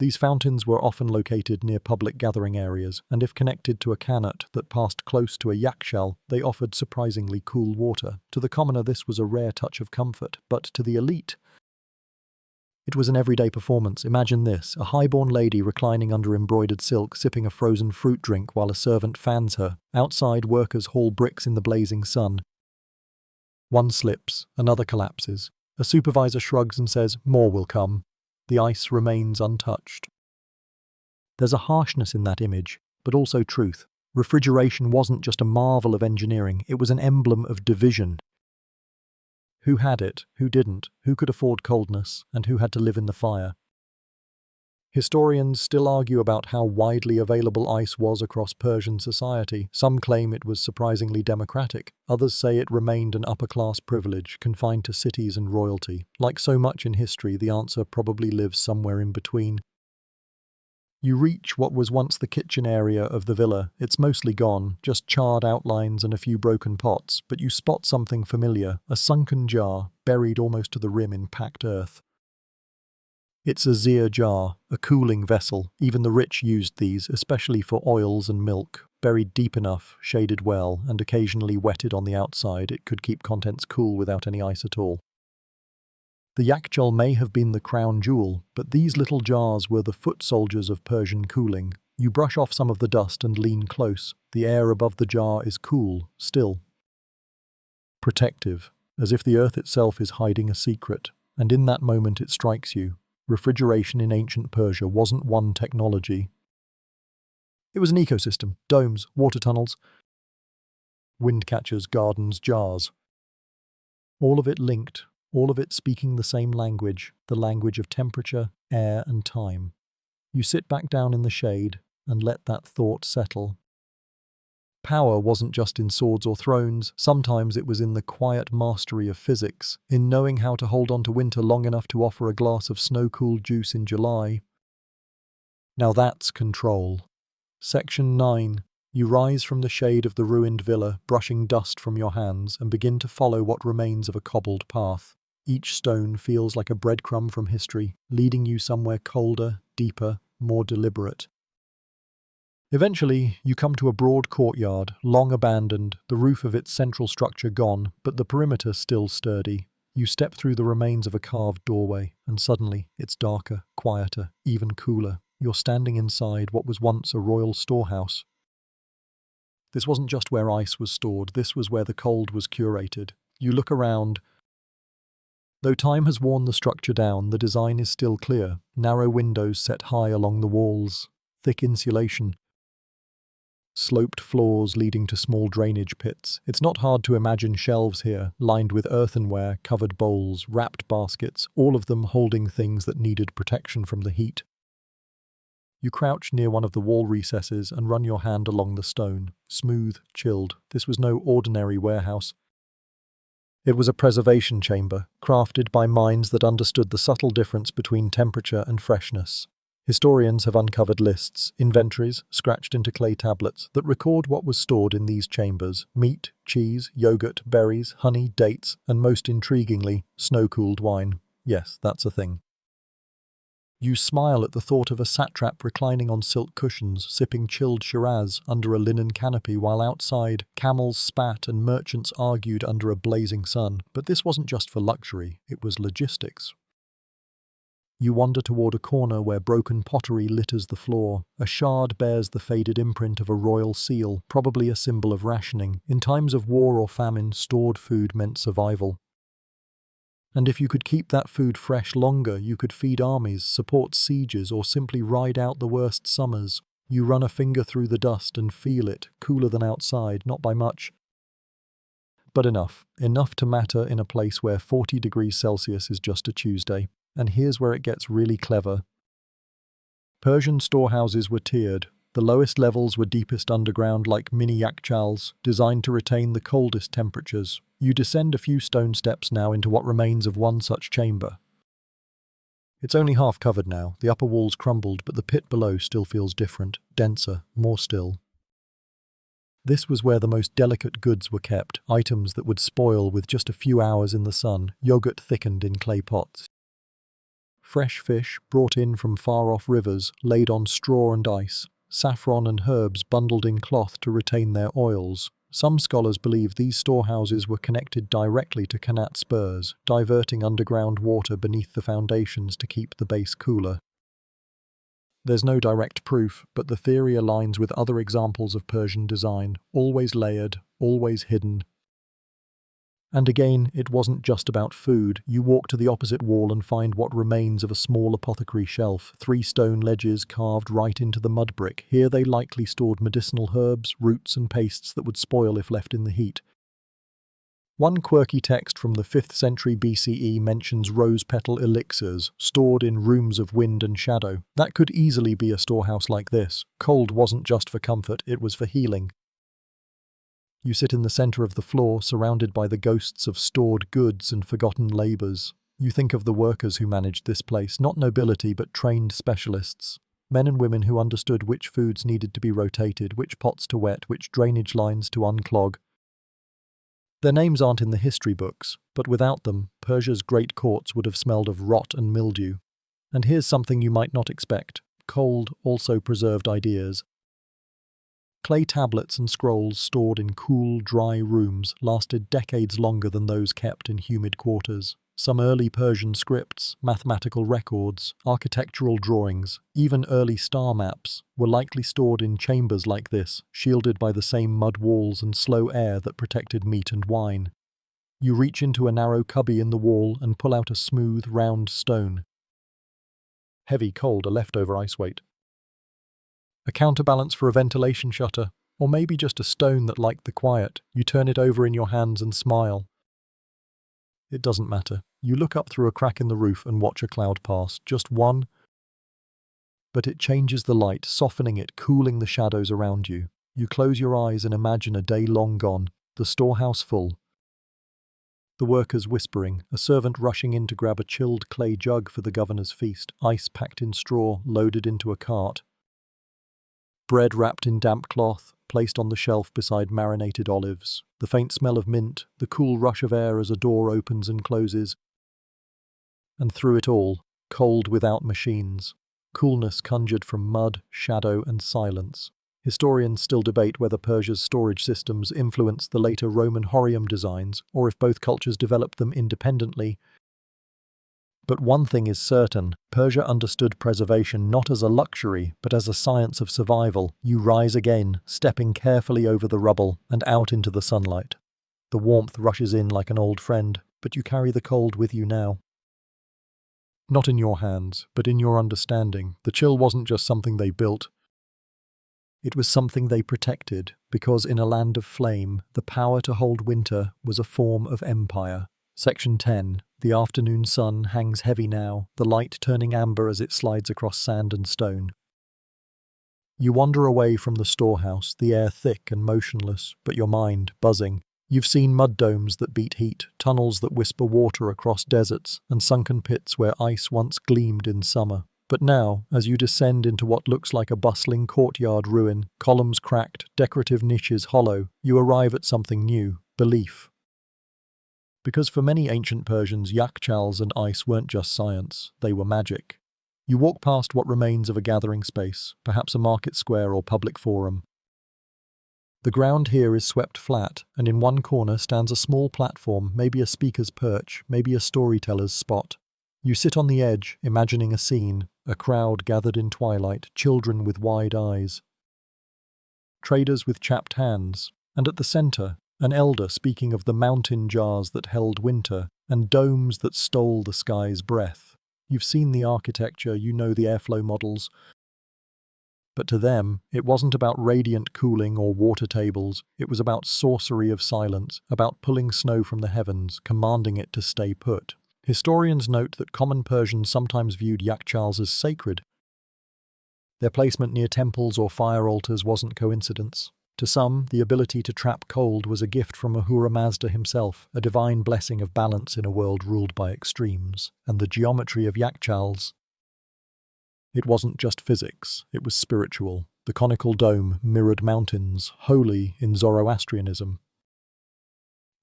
These fountains were often located near public gathering areas, and if connected to a kanat that passed close to a yakshal, they offered surprisingly cool water. To the commoner, this was a rare touch of comfort, but to the elite, it was an everyday performance. Imagine this, a highborn lady reclining under embroidered silk, sipping a frozen fruit drink while a servant fans her. Outside, workers haul bricks in the blazing sun. One slips, another collapses. A supervisor shrugs and says, "More will come." The ice remains untouched. There's a harshness in that image, but also truth. Refrigeration wasn't just a marvel of engineering, it was an emblem of division. Who had it, who didn't, who could afford coldness, and who had to live in the fire. Historians still argue about how widely available ice was across Persian society. Some claim it was surprisingly democratic. Others say it remained an upper-class privilege confined to cities and royalty. Like so much in history, the answer probably lives somewhere in between. You reach what was once the kitchen area of the villa. It's mostly gone, just charred outlines and a few broken pots, but you spot something familiar, a sunken jar, buried almost to the rim in packed earth. It's a zir jar, a cooling vessel. Even the rich used these, especially for oils and milk. Buried deep enough, shaded well, and occasionally wetted on the outside, it could keep contents cool without any ice at all. The yakchal may have been the crown jewel, but these little jars were the foot soldiers of Persian cooling. You brush off some of the dust and lean close. The air above the jar is cool, still. Protective, as if the earth itself is hiding a secret. And in that moment it strikes you. Refrigeration in ancient Persia wasn't one technology. It was an ecosystem: domes, water tunnels, wind catchers, gardens, jars. All of it linked, all of it speaking the same language, the language of temperature, air, and time. You sit back down in the shade and let that thought settle. Power wasn't just in swords or thrones, sometimes it was in the quiet mastery of physics, in knowing how to hold on to winter long enough to offer a glass of snow-cooled juice in July. Now that's control. Section 9. You rise from the shade of the ruined villa, brushing dust from your hands, and begin to follow what remains of a cobbled path. Each stone feels like a breadcrumb from history, leading you somewhere colder, deeper, more deliberate. Eventually, you come to a broad courtyard, long abandoned, the roof of its central structure gone, but the perimeter still sturdy. You step through the remains of a carved doorway, and suddenly it's darker, quieter, even cooler. You're standing inside what was once a royal storehouse. This wasn't just where ice was stored, this was where the cold was curated. You look around. Though time has worn the structure down, the design is still clear. Narrow windows set high along the walls, thick insulation, sloped floors leading to small drainage pits. It's not hard to imagine shelves here, lined with earthenware, covered bowls, wrapped baskets, all of them holding things that needed protection from the heat. You crouch near one of the wall recesses and run your hand along the stone, smooth, chilled. This was no ordinary warehouse. It was a preservation chamber, crafted by minds that understood the subtle difference between temperature and freshness. Historians have uncovered lists, inventories, scratched into clay tablets, that record what was stored in these chambers: meat, cheese, yogurt, berries, honey, dates, and most intriguingly, snow-cooled wine. Yes, that's a thing. You smile at the thought of a satrap reclining on silk cushions, sipping chilled Shiraz under a linen canopy, while outside, camels spat and merchants argued under a blazing sun. But this wasn't just for luxury, it was logistics. You wander toward a corner where broken pottery litters the floor. A shard bears the faded imprint of a royal seal, probably a symbol of rationing. In times of war or famine, stored food meant survival. And if you could keep that food fresh longer, you could feed armies, support sieges, or simply ride out the worst summers. You run a finger through the dust and feel it, cooler than outside, not by much, but enough. Enough to matter in a place where 40 degrees Celsius is just a Tuesday. And here's where it gets really clever. Persian storehouses were tiered. The lowest levels were deepest underground, like mini yakchals, designed to retain the coldest temperatures. You descend a few stone steps now into what remains of one such chamber. It's only half covered now. The upper walls crumbled, but the pit below still feels different, denser, more still. This was where the most delicate goods were kept, items that would spoil with just a few hours in the sun, yogurt thickened in clay pots. Fresh fish, brought in from far-off rivers, laid on straw and ice, saffron and herbs bundled in cloth to retain their oils. Some scholars believe these storehouses were connected directly to Qanat spurs, diverting underground water beneath the foundations to keep the base cooler. There's no direct proof, but the theory aligns with other examples of Persian design, always layered, always hidden. And again, it wasn't just about food. You walk to the opposite wall and find what remains of a small apothecary shelf, 3 stone ledges carved right into the mud brick. Here they likely stored medicinal herbs, roots and pastes that would spoil if left in the heat. One quirky text from the 5th century BCE mentions rose petal elixirs stored in rooms of wind and shadow. That could easily be a storehouse like this. Cold wasn't just for comfort, it was for healing. You sit in the center of the floor, surrounded by the ghosts of stored goods and forgotten labors. You think of the workers who managed this place, not nobility but trained specialists. Men and women who understood which foods needed to be rotated, which pots to wet, which drainage lines to unclog. Their names aren't in the history books, but without them, Persia's great courts would have smelled of rot and mildew. And here's something you might not expect. Cold also preserved ideas. Clay tablets and scrolls stored in cool, dry rooms lasted decades longer than those kept in humid quarters. Some early Persian scripts, mathematical records, architectural drawings, even early star maps were likely stored in chambers like this, shielded by the same mud walls and slow air that protected meat and wine. You reach into a narrow cubby in the wall and pull out a smooth, round stone. Heavy, cold, a leftover ice weight. A counterbalance for a ventilation shutter, or maybe just a stone that liked the quiet. You turn it over in your hands and smile. It doesn't matter. You look up through a crack in the roof and watch a cloud pass, just one. But it changes the light, softening it, cooling the shadows around you. You close your eyes and imagine a day long gone, the storehouse full. The workers whispering, a servant rushing in to grab a chilled clay jug for the governor's feast, ice packed in straw, loaded into a cart. Bread wrapped in damp cloth, placed on the shelf beside marinated olives, the faint smell of mint, the cool rush of air as a door opens and closes. And through it all, cold without machines, coolness conjured from mud, shadow, and silence. Historians still debate whether Persia's storage systems influenced the later Roman horium designs, or if both cultures developed them independently. But one thing is certain, Persia understood preservation not as a luxury, but as a science of survival. You rise again, stepping carefully over the rubble and out into the sunlight. The warmth rushes in like an old friend, but you carry the cold with you now. Not in your hands, but in your understanding. The chill wasn't just something they built. It was something they protected, because in a land of flame, the power to hold winter was a form of empire. Section 10. The afternoon sun hangs heavy now, the light turning amber as it slides across sand and stone. You wander away from the storehouse, the air thick and motionless, but your mind buzzing. You've seen mud domes that beat heat, tunnels that whisper water across deserts, and sunken pits where ice once gleamed in summer. But now, as you descend into what looks like a bustling courtyard ruin, columns cracked, decorative niches hollow, you arrive at something new: belief. Because for many ancient Persians, yakchals and ice weren't just science, they were magic. You walk past what remains of a gathering space, perhaps a market square or public forum. The ground here is swept flat, and in one corner stands a small platform, maybe a speaker's perch, maybe a storyteller's spot. You sit on the edge, imagining a scene, a crowd gathered in twilight, children with wide eyes, traders with chapped hands, and at the center, an elder speaking of the mountain jars that held winter and domes that stole the sky's breath. You've seen the architecture, you know the airflow models. But to them, it wasn't about radiant cooling or water tables. It was about sorcery of silence, about pulling snow from the heavens, commanding it to stay put. Historians note that common Persians sometimes viewed yakchals as sacred. Their placement near temples or fire altars wasn't coincidence. To some, the ability to trap cold was a gift from Ahura Mazda himself, a divine blessing of balance in a world ruled by extremes. And the geometry of yakchals. It wasn't just physics, it was spiritual. The conical dome mirrored mountains, holy in Zoroastrianism.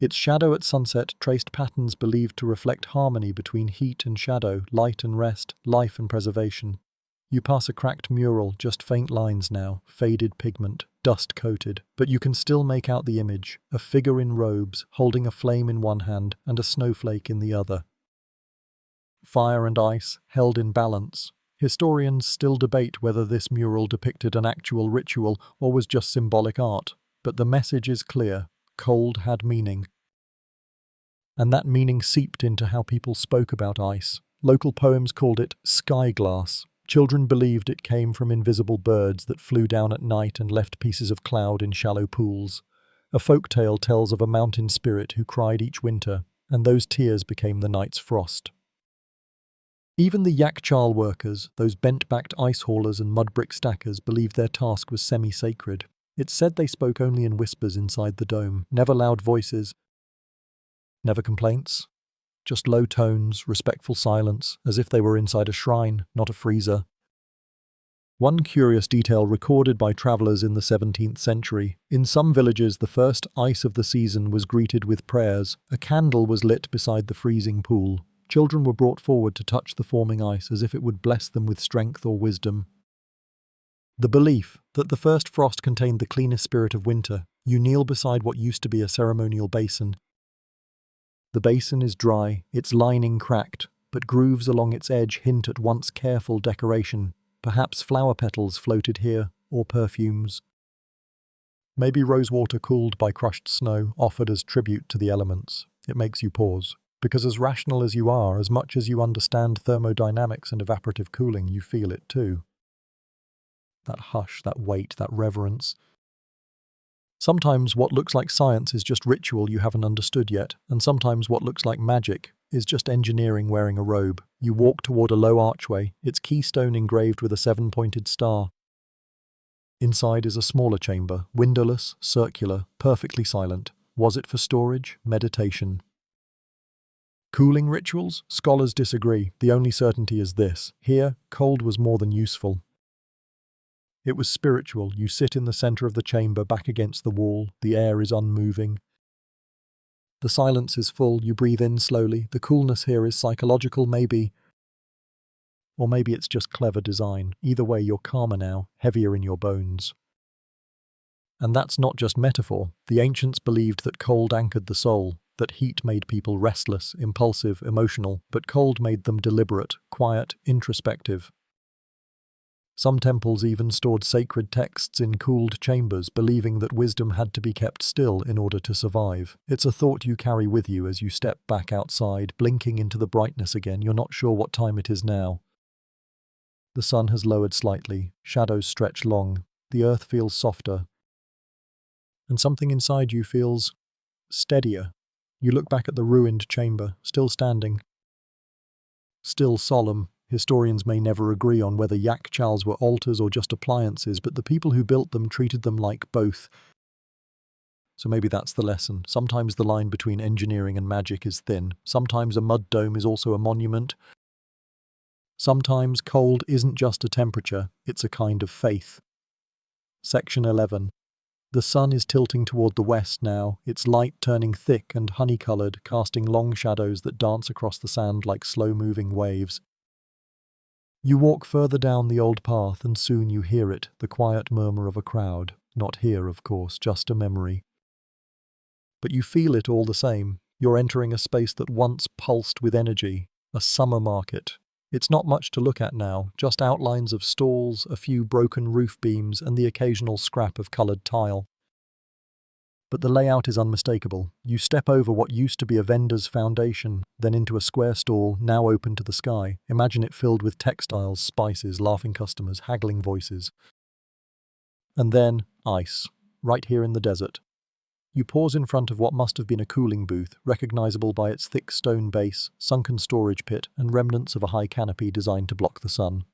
Its shadow at sunset traced patterns believed to reflect harmony between heat and shadow, light and rest, life and preservation. You pass a cracked mural, just faint lines now, faded pigment, dust-coated, but you can still make out the image, a figure in robes, holding a flame in one hand and a snowflake in the other. Fire and ice, held in balance. Historians still debate whether this mural depicted an actual ritual or was just symbolic art, but the message is clear: cold had meaning. And that meaning seeped into how people spoke about ice. Local poems called it sky glass. Children believed it came from invisible birds that flew down at night and left pieces of cloud in shallow pools. A folk tale tells of a mountain spirit who cried each winter, and those tears became the night's frost. Even the Yakchal workers, those bent-backed ice haulers and mud brick stackers, believed their task was semi-sacred. It's said they spoke only in whispers inside the dome, never loud voices, never complaints, just low tones, respectful silence, as if they were inside a shrine, not a freezer. One curious detail recorded by travellers in the 17th century: in some villages the first ice of the season was greeted with prayers. A candle was lit beside the freezing pool. Children were brought forward to touch the forming ice as if it would bless them with strength or wisdom. The belief that the first frost contained the cleanest spirit of winter. You kneel beside what used to be a ceremonial basin. The basin is dry, its lining cracked, but grooves along its edge hint at once careful decoration. Perhaps flower petals floated here, or perfumes. Maybe rosewater cooled by crushed snow, offered as tribute to the elements. It makes you pause. Because as rational as you are, as much as you understand thermodynamics and evaporative cooling, you feel it too. That hush, that weight, that reverence. Sometimes what looks like science is just ritual you haven't understood yet, and sometimes what looks like magic is just engineering wearing a robe. You walk toward a low archway, its keystone engraved with a 7-pointed star. Inside is a smaller chamber, windowless, circular, perfectly silent. Was it for storage? Meditation? Cooling rituals? Scholars disagree. The only certainty is this: here, cold was more than useful. It was spiritual. You sit in the center of the chamber, back against the wall. The air is unmoving. The silence is full. You breathe in slowly. The coolness here is psychological, maybe. Or maybe it's just clever design. Either way, you're calmer now, heavier in your bones. And that's not just metaphor. The ancients believed that cold anchored the soul, that heat made people restless, impulsive, emotional, but cold made them deliberate, quiet, introspective. Some temples even stored sacred texts in cooled chambers, believing that wisdom had to be kept still in order to survive. It's a thought you carry with you as you step back outside, blinking into the brightness again. You're not sure what time it is now. The sun has lowered slightly, shadows stretch long, the earth feels softer, and something inside you feels steadier. You look back at the ruined chamber, still standing, still solemn. Historians may never agree on whether yakchals were altars or just appliances, but the people who built them treated them like both. So maybe that's the lesson. Sometimes the line between engineering and magic is thin. Sometimes a mud dome is also a monument. Sometimes cold isn't just a temperature, it's a kind of faith. Section 11. The sun is tilting toward the west now, its light turning thick and honey-coloured, casting long shadows that dance across the sand like slow-moving waves. You walk further down the old path and soon you hear it, the quiet murmur of a crowd. Not here, of course, just a memory. But you feel it all the same. You're entering a space that once pulsed with energy, a summer market. It's not much to look at now, just outlines of stalls, a few broken roof beams, and the occasional scrap of coloured tile. But the layout is unmistakable. You step over what used to be a vendor's foundation, then into a square stall, now open to the sky. Imagine it filled with textiles, spices, laughing customers, haggling voices. And then, ice, right here in the desert. You pause in front of what must have been a cooling booth, recognizable by its thick stone base, sunken storage pit, and remnants of a high canopy designed to block the sun.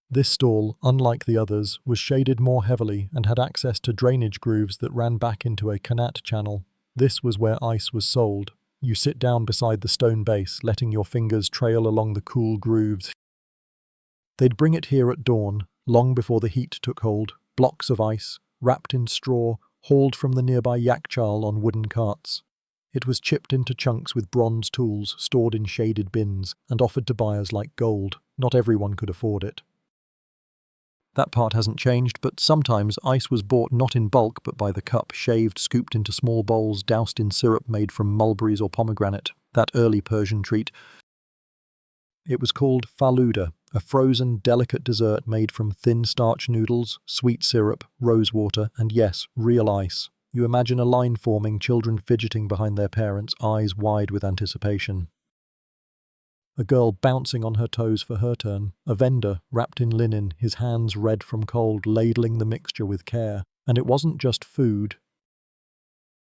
This stall, unlike the others, was shaded more heavily and had access to drainage grooves that ran back into a kanat channel. This was where ice was sold. You sit down beside the stone base, letting your fingers trail along the cool grooves. They'd bring it here at dawn, long before the heat took hold, blocks of ice, wrapped in straw, hauled from the nearby yakchal on wooden carts. It was chipped into chunks with bronze tools, stored in shaded bins, and offered to buyers like gold. Not everyone could afford it. That part hasn't changed, but sometimes ice was bought not in bulk but by the cup, shaved, scooped into small bowls, doused in syrup made from mulberries or pomegranate, that early Persian treat. It was called faluda, a frozen, delicate dessert made from thin starch noodles, sweet syrup, rose water, and yes, real ice. You imagine a line forming, children fidgeting behind their parents, eyes wide with anticipation. A girl bouncing on her toes for her turn. A vendor, wrapped in linen, his hands red from cold, ladling the mixture with care. And it wasn't just food.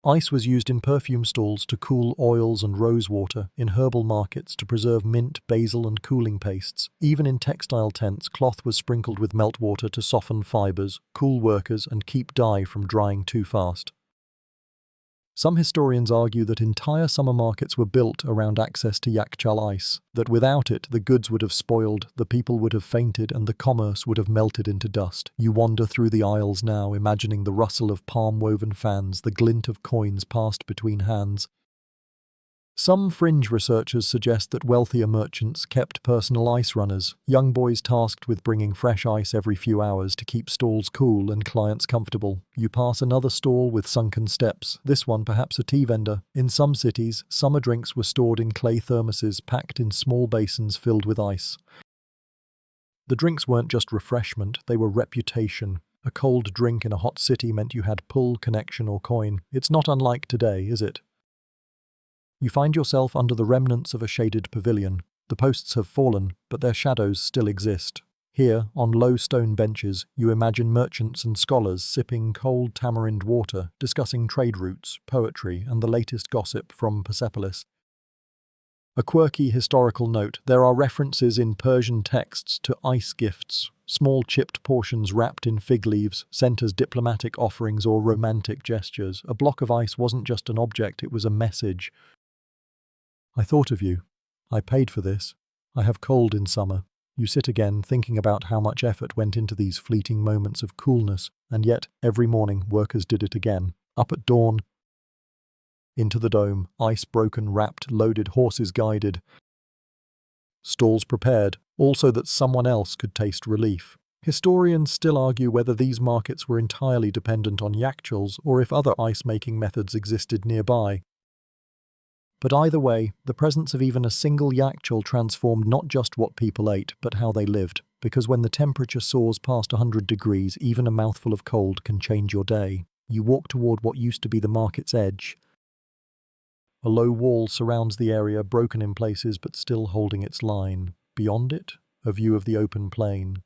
Ice was used in perfume stalls to cool oils and rose water, in herbal markets to preserve mint, basil, and cooling pastes. Even in textile tents, cloth was sprinkled with meltwater to soften fibers, cool workers, and keep dye from drying too fast. Some historians argue that entire summer markets were built around access to Yakchal ice, that without it the goods would have spoiled, the people would have fainted, and the commerce would have melted into dust. You wander through the aisles now, imagining the rustle of palm-woven fans, the glint of coins passed between hands. Some fringe researchers suggest that wealthier merchants kept personal ice runners, young boys tasked with bringing fresh ice every few hours to keep stalls cool and clients comfortable. You pass another stall with sunken steps, this one perhaps a tea vendor. In some cities, summer drinks were stored in clay thermoses packed in small basins filled with ice. The drinks weren't just refreshment, they were reputation. A cold drink in a hot city meant you had pull, connection, or coin. It's not unlike today, is it? You find yourself under the remnants of a shaded pavilion. The posts have fallen, but their shadows still exist. Here, on low stone benches, you imagine merchants and scholars sipping cold tamarind water, discussing trade routes, poetry, and the latest gossip from Persepolis. A quirky historical note: there are references in Persian texts to ice gifts, small chipped portions wrapped in fig leaves, sent as diplomatic offerings or romantic gestures. A block of ice wasn't just an object, it was a message. I thought of you. I paid for this. I have cold in summer. You sit again, thinking about how much effort went into these fleeting moments of coolness, and yet, every morning, workers did it again. Up at dawn, into the dome, ice broken, wrapped, loaded, horses guided. Stalls prepared, all so that someone else could taste relief. Historians still argue whether these markets were entirely dependent on yakchals or if other ice-making methods existed nearby. But either way, the presence of even a single yakchal transformed not just what people ate, but how they lived, because when the temperature soars past 100 degrees, even a mouthful of cold can change your day. You walk toward what used to be the market's edge. A low wall surrounds the area, broken in places but still holding its line. Beyond it, a view of the open plain.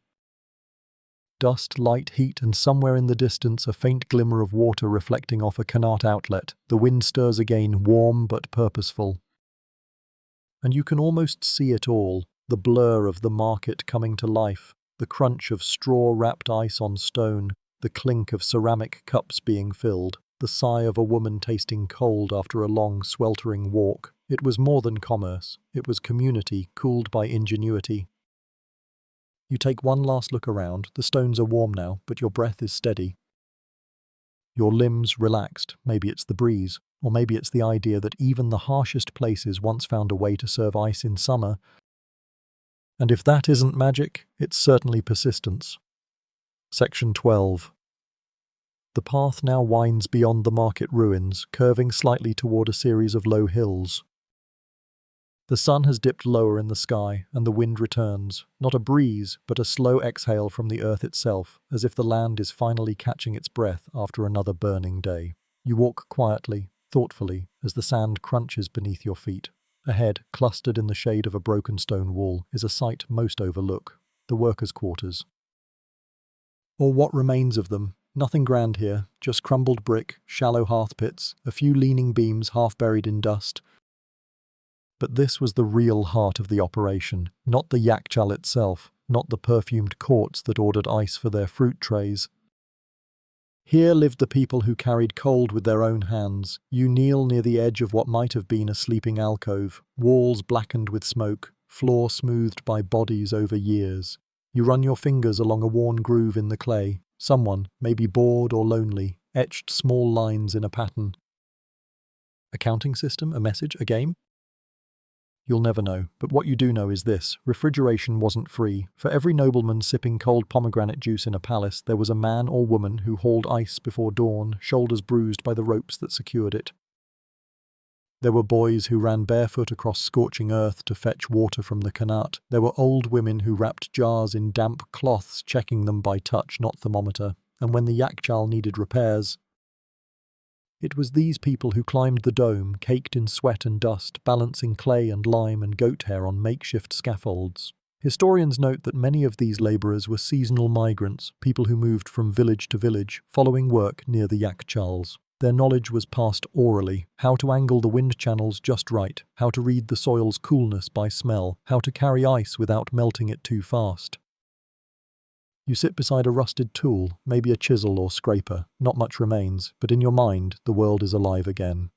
Dust, light, heat, and somewhere in the distance a faint glimmer of water reflecting off a Qanat outlet. The wind stirs again, warm but purposeful. And you can almost see it all, the blur of the market coming to life, the crunch of straw-wrapped ice on stone, the clink of ceramic cups being filled, the sigh of a woman tasting cold after a long, sweltering walk. It was more than commerce. It was community, cooled by ingenuity. You take one last look around. The stones are warm now, but your breath is steady. Your limbs relaxed. Maybe it's the breeze, or maybe it's the idea that even the harshest places once found a way to serve ice in summer. And if that isn't magic, it's certainly persistence. Section 12. The path now winds beyond the market ruins, curving slightly toward a series of low hills. The sun has dipped lower in the sky, and the wind returns, not a breeze, but a slow exhale from the earth itself, as if the land is finally catching its breath after another burning day. You walk quietly, thoughtfully, as the sand crunches beneath your feet. Ahead, clustered in the shade of a broken stone wall, is a sight most overlook: the workers' quarters. Or what remains of them. Nothing grand here, just crumbled brick, shallow hearth pits, a few leaning beams half buried in dust. But this was the real heart of the operation, not the yakchal itself, not the perfumed courts that ordered ice for their fruit trays. Here lived the people who carried cold with their own hands. You kneel near the edge of what might have been a sleeping alcove, walls blackened with smoke, floor smoothed by bodies over years. You run your fingers along a worn groove in the clay. Someone, maybe bored or lonely, etched small lines in a pattern. A counting system, a message, a game? You'll never know, but what you do know is this: refrigeration wasn't free. For every nobleman sipping cold pomegranate juice in a palace, there was a man or woman who hauled ice before dawn, shoulders bruised by the ropes that secured it. There were boys who ran barefoot across scorching earth to fetch water from the Qanat. There were old women who wrapped jars in damp cloths, checking them by touch, not thermometer. And when the yakchal needed repairs, it was these people who climbed the dome, caked in sweat and dust, balancing clay and lime and goat hair on makeshift scaffolds. Historians note that many of these labourers were seasonal migrants, people who moved from village to village, following work near the yakchals. Their knowledge was passed orally: how to angle the wind channels just right, how to read the soil's coolness by smell, how to carry ice without melting it too fast. You sit beside a rusted tool, maybe a chisel or scraper. Not much remains, but in your mind, the world is alive again.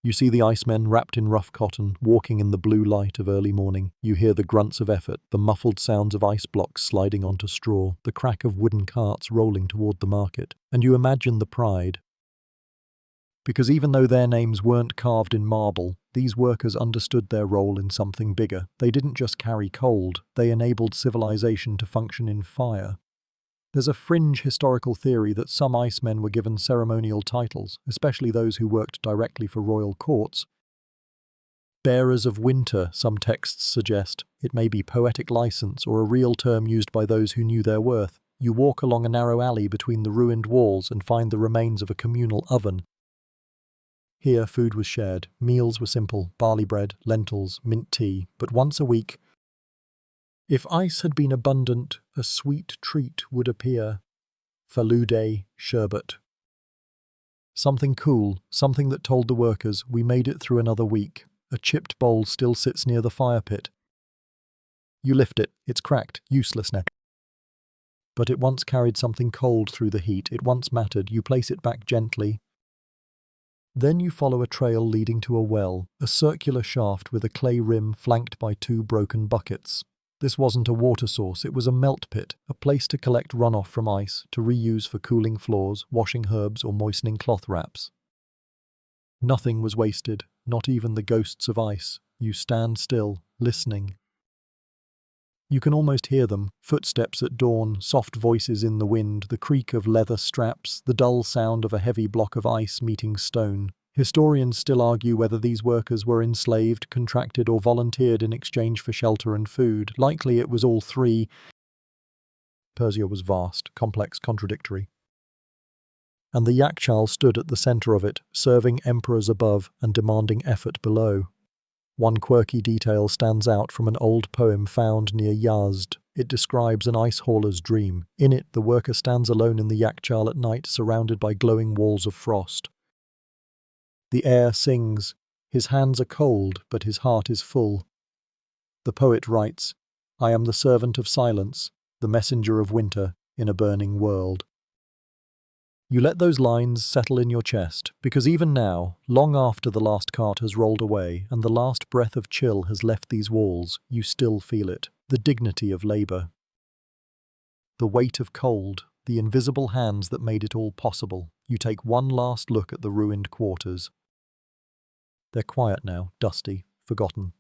You see the icemen wrapped in rough cotton, walking in the blue light of early morning. You hear the grunts of effort, the muffled sounds of ice blocks sliding onto straw, the crack of wooden carts rolling toward the market, and you imagine the pride. Because even though their names weren't carved in marble, these workers understood their role in something bigger. They didn't just carry cold, they enabled civilization to function in fire. There's a fringe historical theory that some icemen were given ceremonial titles, especially those who worked directly for royal courts. Bearers of winter, some texts suggest. It may be poetic license or a real term used by those who knew their worth. You walk along a narrow alley between the ruined walls and find the remains of a communal oven. Here, food was shared. Meals were simple: barley bread, lentils, mint tea. But once a week, if ice had been abundant, a sweet treat would appear: falude, sherbet. Something cool, something that told the workers, we made it through another week. A chipped bowl still sits near the fire pit. You lift it, it's cracked, useless now. But it once carried something cold through the heat, it once mattered. You place it back gently. Then you follow a trail leading to a well, a circular shaft with a clay rim flanked by 2 broken buckets. This wasn't a water source, it was a melt pit, a place to collect runoff from ice, to reuse for cooling floors, washing herbs, or moistening cloth wraps. Nothing was wasted, not even the ghosts of ice. You stand still, listening. You can almost hear them: footsteps at dawn, soft voices in the wind, the creak of leather straps, the dull sound of a heavy block of ice meeting stone. Historians still argue whether these workers were enslaved, contracted, or volunteered in exchange for shelter and food. Likely it was all three. Persia was vast, complex, contradictory. And the Yakchal stood at the center of it, serving emperors above and demanding effort below. One quirky detail stands out from an old poem found near Yazd. It describes an ice hauler's dream. In it, the worker stands alone in the Yakchal at night, surrounded by glowing walls of frost. The air sings. His hands are cold, but his heart is full. The poet writes, "I am the servant of silence, the messenger of winter in a burning world." You let those lines settle in your chest, because even now, long after the last cart has rolled away and the last breath of chill has left these walls, you still feel it: the dignity of labor, the weight of cold, the invisible hands that made it all possible. You take one last look at the ruined quarters. They're quiet now, dusty, forgotten.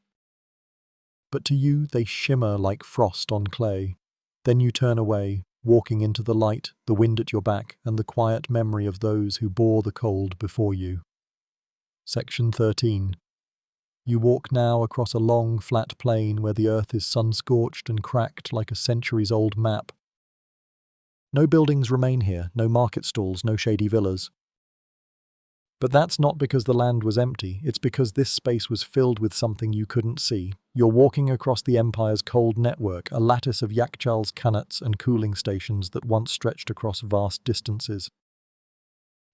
But to you, they shimmer like frost on clay. Then you turn away, walking into the light, the wind at your back, and the quiet memory of those who bore the cold before you. Section 13. You walk now across a long, flat plain where the earth is sun-scorched and cracked like a centuries-old map. No buildings remain here, no market stalls, no shady villas. But that's not because the land was empty, it's because this space was filled with something you couldn't see. You're walking across the empire's cold network, a lattice of Yakchal's khanats and cooling stations that once stretched across vast distances.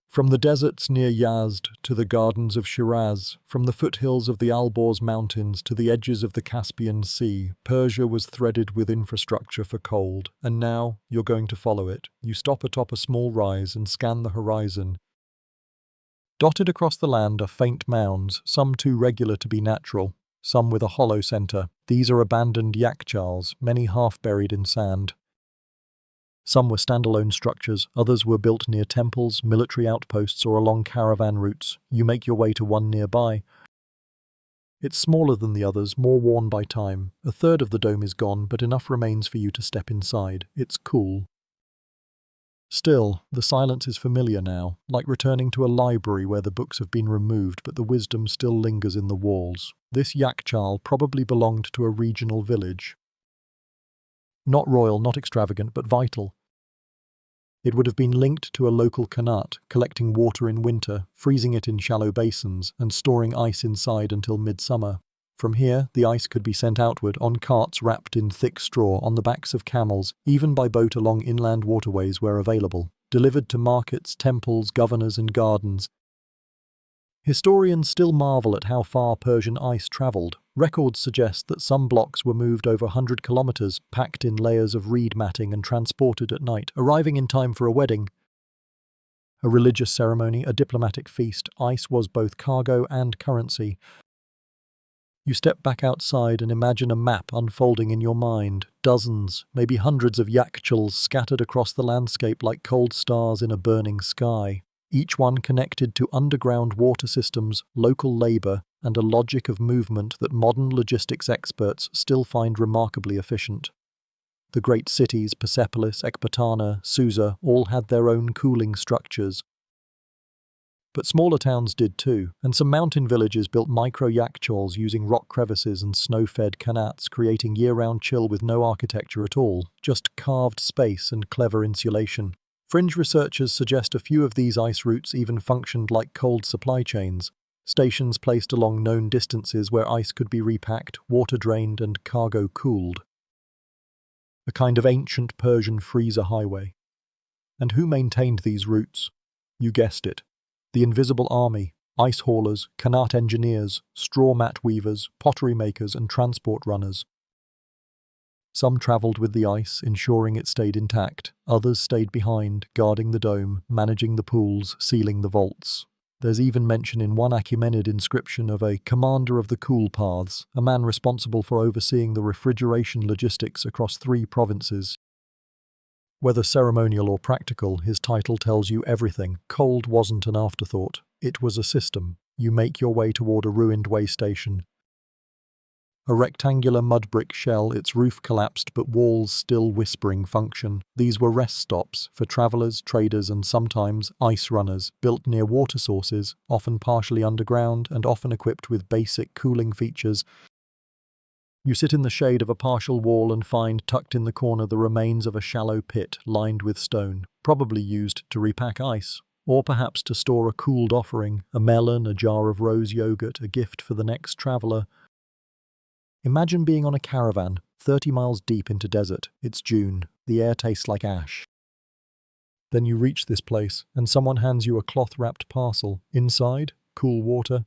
From the deserts near Yazd to the gardens of Shiraz, from the foothills of the Alborz Mountains to the edges of the Caspian Sea, Persia was threaded with infrastructure for cold. And now, you're going to follow it. You stop atop a small rise and scan the horizon. Dotted across the land are faint mounds, some too regular to be natural, some with a hollow center. These are abandoned Yakchals, many half buried in sand. Some were standalone structures, others were built near temples, military outposts, or along caravan routes. You make your way to one nearby. It's smaller than the others, more worn by time. A third of the dome is gone, but enough remains for you to step inside. It's cool. Still, the silence is familiar now, like returning to a library where the books have been removed but the wisdom still lingers in the walls. This Yakchal probably belonged to a regional village. Not royal, not extravagant, but vital. It would have been linked to a local khanat, collecting water in winter, freezing it in shallow basins, and storing ice inside until midsummer. From here, the ice could be sent outward, on carts wrapped in thick straw, on the backs of camels, even by boat along inland waterways where available. delivered to markets, temples, governors, and gardens. Historians still marvel at how far Persian ice travelled. Records suggest that some blocks were moved over 100 kilometres, packed in layers of reed matting and transported at night, arriving in time for a wedding, a religious ceremony, a diplomatic feast. Ice was both cargo and currency. You step back outside and imagine a map unfolding in your mind. Dozens, maybe hundreds of yakchals scattered across the landscape like cold stars in a burning sky, each one connected to underground water systems, local labour, and a logic of movement that modern logistics experts still find remarkably efficient. The great cities, Persepolis, Ekbatana, Susa, all had their own cooling structures. But smaller towns did too, and some mountain villages built micro-yakchals using rock crevices and snow-fed qanats, creating year-round chill with no architecture at all, just carved space and clever insulation. Fringe researchers suggest a few of these ice routes even functioned like cold supply chains, stations placed along known distances where ice could be repacked, water drained, and cargo cooled. A kind of ancient Persian freezer highway. And who maintained these routes? You guessed it. The invisible army, ice haulers, qanat engineers, straw mat weavers, pottery makers, and transport runners. Some travelled with the ice, ensuring it stayed intact. Others stayed behind, guarding the dome, managing the pools, sealing the vaults. There's even mention in one Achaemenid inscription of a commander of the cool paths, a man responsible for overseeing the refrigeration logistics across 3 provinces. Whether ceremonial or practical, his title tells you everything. Cold wasn't an afterthought. It was a system. You make your way toward a ruined way station. A rectangular mud brick shell, its roof collapsed but walls still whispering function. These were rest stops for travellers, traders, and sometimes ice runners, built near water sources, often partially underground and often equipped with basic cooling features. You sit in the shade of a partial wall and find tucked in the corner the remains of a shallow pit lined with stone, probably used to repack ice, or perhaps to store a cooled offering, a melon, a jar of rose yogurt, a gift for the next traveller. Imagine being on a caravan, 30 miles deep into desert. It's June. The air tastes like ash. Then you reach this place, and someone hands you a cloth-wrapped parcel. Inside, cool water,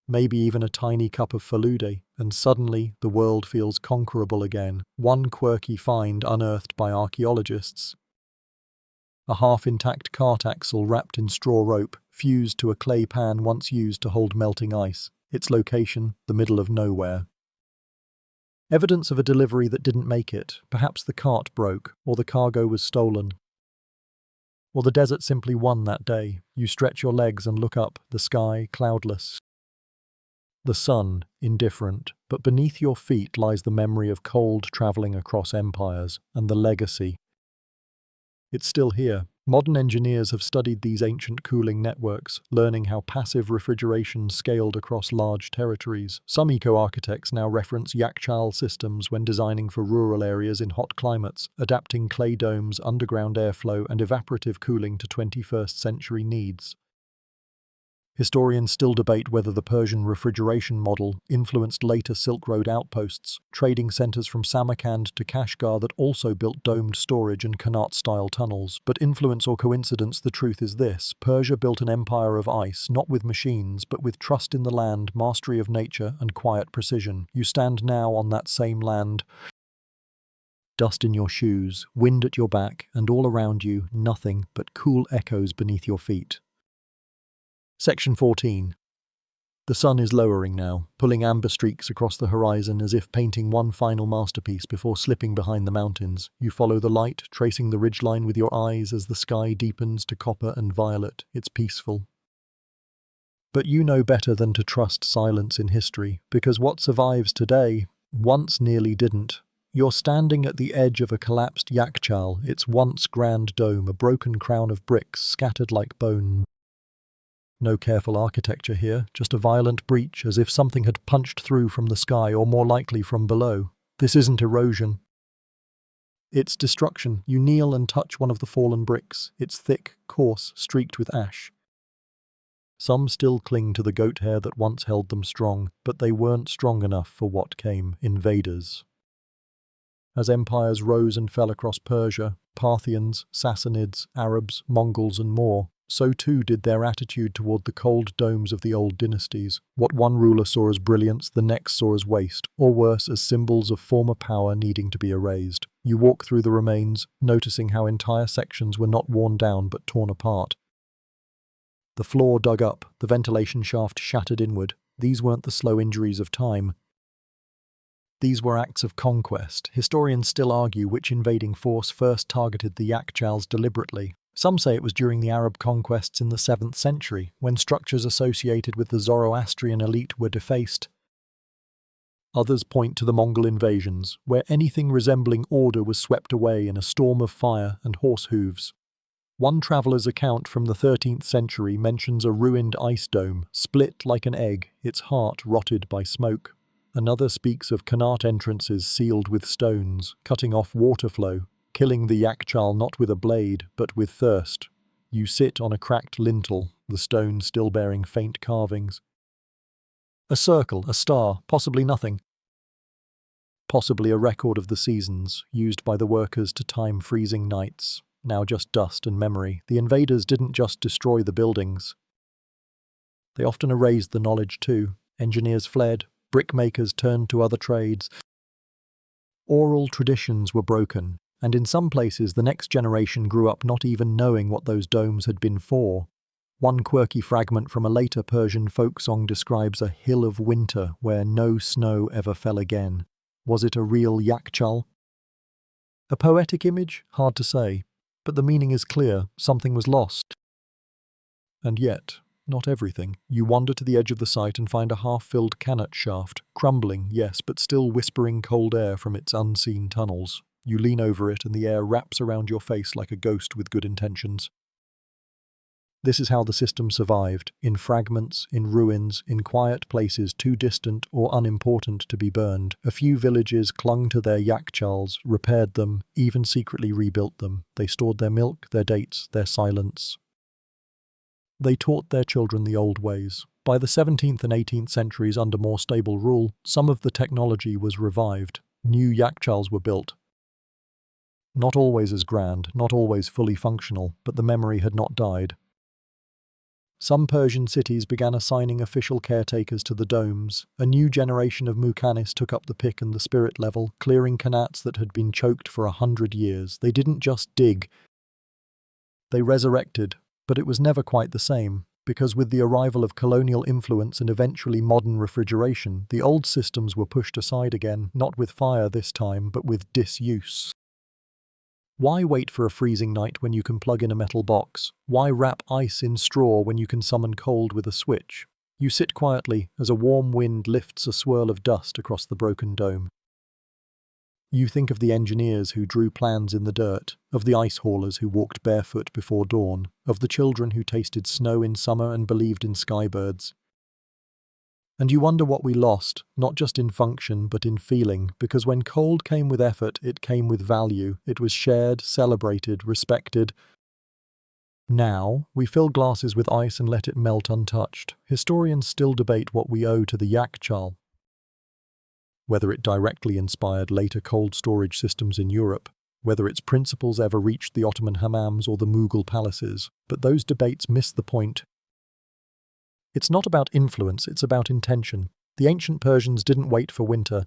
maybe even a tiny cup of falude, and suddenly the world feels conquerable again. One quirky find unearthed by archaeologists. A half-intact cart axle wrapped in straw rope, fused to a clay pan once used to hold melting ice. Its location, the middle of nowhere. Evidence of a delivery that didn't make it. Perhaps the cart broke, or the cargo was stolen. Or the desert simply won that day. You stretch your legs and look up, the sky cloudless. The sun, indifferent, but beneath your feet lies the memory of cold travelling across empires, and the legacy. It's still here. Modern engineers have studied these ancient cooling networks, learning how passive refrigeration scaled across large territories. Some eco-architects now reference yakchal systems when designing for rural areas in hot climates, adapting clay domes, underground airflow, and evaporative cooling to 21st century needs. Historians still debate whether the Persian refrigeration model influenced later Silk Road outposts, trading centers from Samarkand to Kashgar that also built domed storage and qanat-style tunnels. But influence or coincidence, the truth is this: Persia built an empire of ice, not with machines, but with trust in the land, mastery of nature, and quiet precision. You stand now on that same land. Dust in your shoes, wind at your back, and all around you, nothing but cool echoes beneath your feet. Section 14. The sun is lowering now, pulling amber streaks across the horizon as if painting one final masterpiece before slipping behind the mountains. You follow the light, tracing the ridgeline with your eyes as the sky deepens to copper and violet. It's peaceful. But you know better than to trust silence in history, because what survives today once nearly didn't. You're standing at the edge of a collapsed yakchal, its once grand dome, a broken crown of bricks scattered like bone. No careful architecture here, just a violent breach, as if something had punched through from the sky, or more likely from below. This isn't erosion. It's destruction. You kneel and touch one of the fallen bricks. It's thick, coarse, streaked with ash. Some still cling to the goat hair that once held them strong, but they weren't strong enough for what came: invaders. As empires rose and fell across Persia, Parthians, Sassanids, Arabs, Mongols, and more, so too did their attitude toward the cold domes of the old dynasties. What one ruler saw as brilliance, the next saw as waste, or worse, as symbols of former power needing to be erased. You walk through the remains, noticing how entire sections were not worn down but torn apart. The floor dug up, the ventilation shaft shattered inward. These weren't the slow injuries of time. These were acts of conquest. Historians still argue which invading force first targeted the Yakchals deliberately. Some say it was during the Arab conquests in the 7th century, when structures associated with the Zoroastrian elite were defaced. Others point to the Mongol invasions, where anything resembling order was swept away in a storm of fire and horse hooves. One traveller's account from the 13th century mentions a ruined ice dome, split like an egg, its heart rotted by smoke. Another speaks of Qanat entrances sealed with stones, cutting off water flow, killing the Yakchal not with a blade, but with thirst. You sit on a cracked lintel, the stone still bearing faint carvings. A circle, a star, possibly nothing. Possibly a record of the seasons, used by the workers to time freezing nights. Now just dust and memory. The invaders didn't just destroy the buildings. They often erased the knowledge too. Engineers fled, brickmakers turned to other trades. Oral traditions were broken, and in some places the next generation grew up not even knowing what those domes had been for. One quirky fragment from a later Persian folk song describes a hill of winter where no snow ever fell again. Was it a real Yakchal? A poetic image? Hard to say. But the meaning is clear, something was lost. And yet, not everything. You wander to the edge of the site and find a half-filled Qanat shaft, crumbling, yes, but still whispering cold air from its unseen tunnels. You lean over it and the air wraps around your face like a ghost with good intentions. This is how the system survived, in fragments, in ruins, in quiet places too distant or unimportant to be burned. A few villages clung to their Yakchals, repaired them, even secretly rebuilt them. They stored their milk, their dates, their silence. They taught their children the old ways. By the 17th and 18th centuries, under more stable rule, some of the technology was revived. New Yakchals were built. Not always as grand, not always fully functional, but the memory had not died. Some Persian cities began assigning official caretakers to the domes. A new generation of Mukhanis took up the pick and the spirit level, clearing Qanats that had been choked for 100 years. They didn't just dig. They resurrected, but it was never quite the same, because with the arrival of colonial influence and eventually modern refrigeration, the old systems were pushed aside again, not with fire this time, but with disuse. Why wait for a freezing night when you can plug in a metal box? Why wrap ice in straw when you can summon cold with a switch? You sit quietly as a warm wind lifts a swirl of dust across the broken dome. You think of the engineers who drew plans in the dirt, of the ice haulers who walked barefoot before dawn, of the children who tasted snow in summer and believed in skybirds. And you wonder what we lost, not just in function, but in feeling, because when cold came with effort, it came with value. It was shared, celebrated, respected. Now, we fill glasses with ice and let it melt untouched. Historians still debate what we owe to the Yakchal, whether it directly inspired later cold storage systems in Europe, whether its principles ever reached the Ottoman hammams or the Mughal palaces. But those debates miss the point. It's not about influence, it's about intention. The ancient Persians didn't wait for winter.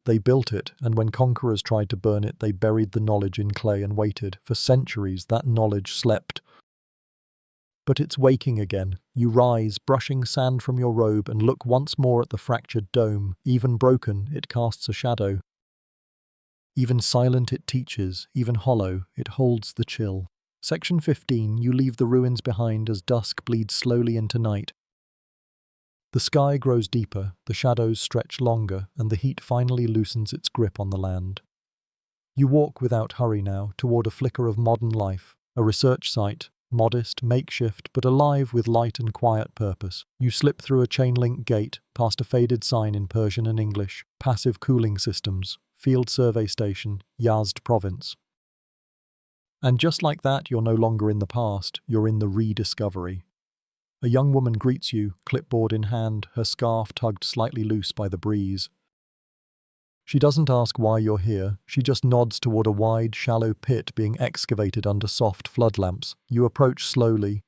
They built it, and when conquerors tried to burn it, they buried the knowledge in clay and waited. For centuries, that knowledge slept. But it's waking again. You rise, brushing sand from your robe, and look once more at the fractured dome. Even broken, it casts a shadow. Even silent, it teaches. Even hollow, it holds the chill. Section 15, you leave the ruins behind as dusk bleeds slowly into night. The sky grows deeper, the shadows stretch longer, and the heat finally loosens its grip on the land. You walk without hurry now, toward a flicker of modern life, a research site, modest, makeshift, but alive with light and quiet purpose. You slip through a chain-link gate, past a faded sign in Persian and English, passive cooling systems, field survey station, Yazd province. And just like that, you're no longer in the past, you're in the rediscovery. A young woman greets you, clipboard in hand, her scarf tugged slightly loose by the breeze. She doesn't ask why you're here, she just nods toward a wide, shallow pit being excavated under soft flood lamps. You approach slowly.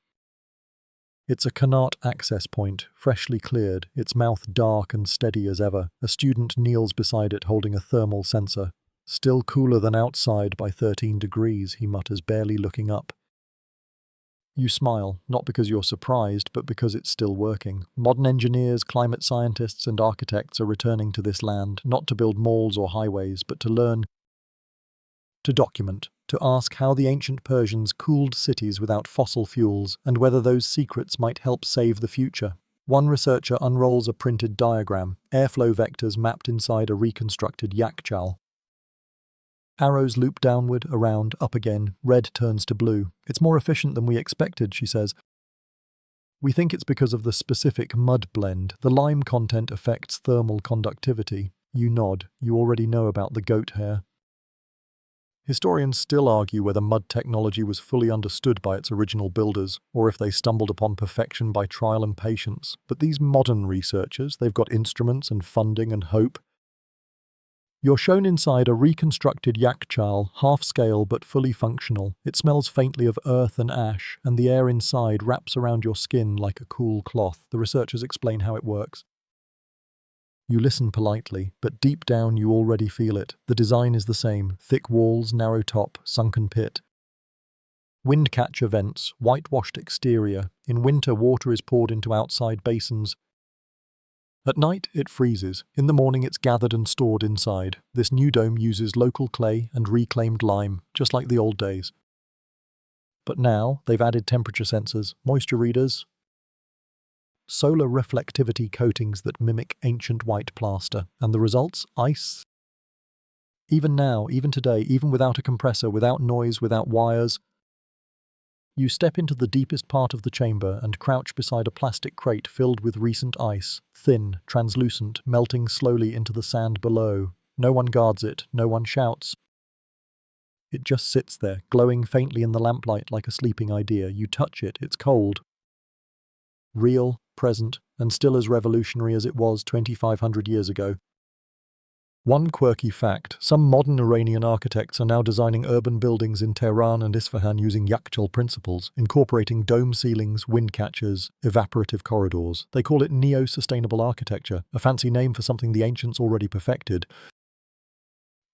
It's a Qanat access point, freshly cleared, its mouth dark and steady as ever. A student kneels beside it holding a thermal sensor. Still cooler than outside by 13 degrees, he mutters, barely looking up. You smile, not because you're surprised, but because it's still working. Modern engineers, climate scientists, and architects are returning to this land, not to build malls or highways, but to learn, to document, to ask how the ancient Persians cooled cities without fossil fuels, and whether those secrets might help save the future. One researcher unrolls a printed diagram, airflow vectors mapped inside a reconstructed yakchal. Arrows loop downward, around, up again. Red turns to blue. It's more efficient than we expected, she says. We think it's because of the specific mud blend. The lime content affects thermal conductivity. You nod. You already know about the goat hair. Historians still argue whether mud technology was fully understood by its original builders, or if they stumbled upon perfection by trial and patience. But these modern researchers, they've got instruments and funding and hope. You're shown inside a reconstructed yakchal, half-scale but fully functional. It smells faintly of earth and ash, and the air inside wraps around your skin like a cool cloth. The researchers explain how it works. You listen politely, but deep down you already feel it. The design is the same: thick walls, narrow top, sunken pit. Wind catcher vents, whitewashed exterior. In winter, water is poured into outside basins. At night, it freezes. In the morning, it's gathered and stored inside. This new dome uses local clay and reclaimed lime, just like the old days. But now, they've added temperature sensors, moisture readers, solar reflectivity coatings that mimic ancient white plaster. And the results? Ice. Even now, even today, even without a compressor, without noise, without wires, you step into the deepest part of the chamber and crouch beside a plastic crate filled with recent ice, thin, translucent, melting slowly into the sand below. No one guards it, no one shouts. It just sits there, glowing faintly in the lamplight like a sleeping idea. You touch it, it's cold. Real, present, and still as revolutionary as it was 2,500 years ago. One quirky fact: some modern Iranian architects are now designing urban buildings in Tehran and Isfahan using yakchal principles, incorporating dome ceilings, wind catchers, evaporative corridors. They call it neo-sustainable architecture, a fancy name for something the ancients already perfected.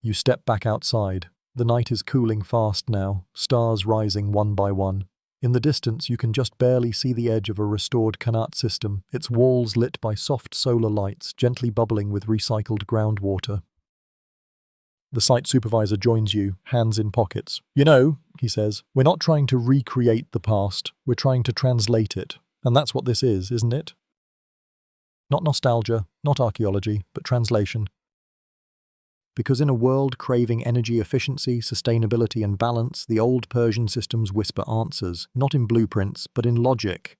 You step back outside. The night is cooling fast now, stars rising one by one. In the distance, you can just barely see the edge of a restored Qanat system, its walls lit by soft solar lights, gently bubbling with recycled groundwater. The site supervisor joins you, hands in pockets. You know, he says, we're not trying to recreate the past, we're trying to translate it. And that's what this is, isn't it? Not nostalgia, not archaeology, but translation. Because in a world craving energy efficiency, sustainability, and balance, the old Persian systems whisper answers, not in blueprints, but in logic.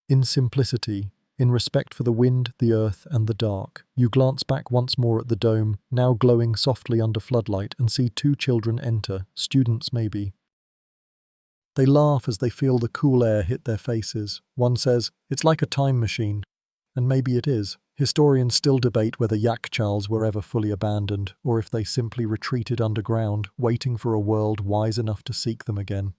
In simplicity, in respect for the wind, the earth, and the dark. You glance back once more at the dome, now glowing softly under floodlight, and see two children enter, students maybe. They laugh as they feel the cool air hit their faces. One says, "It's like a time machine." And maybe it is. Historians still debate whether yakchals were ever fully abandoned, or if they simply retreated underground, waiting for a world wise enough to seek them again.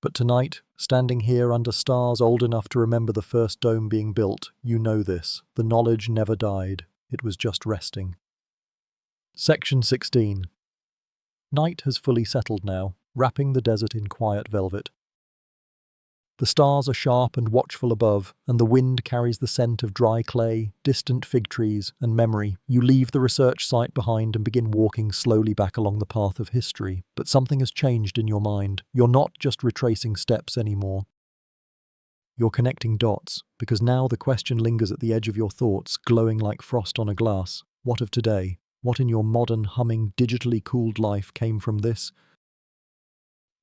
But tonight, standing here under stars old enough to remember the first dome being built, you know this. The knowledge never died. It was just resting. Section 16. Night has fully settled now, wrapping the desert in quiet velvet. The stars are sharp and watchful above, and the wind carries the scent of dry clay, distant fig trees, and memory. You leave the research site behind and begin walking slowly back along the path of history. But something has changed in your mind. You're not just retracing steps anymore. You're connecting dots, because now the question lingers at the edge of your thoughts, glowing like frost on a glass. What of today? What in your modern, humming, digitally cooled life came from this?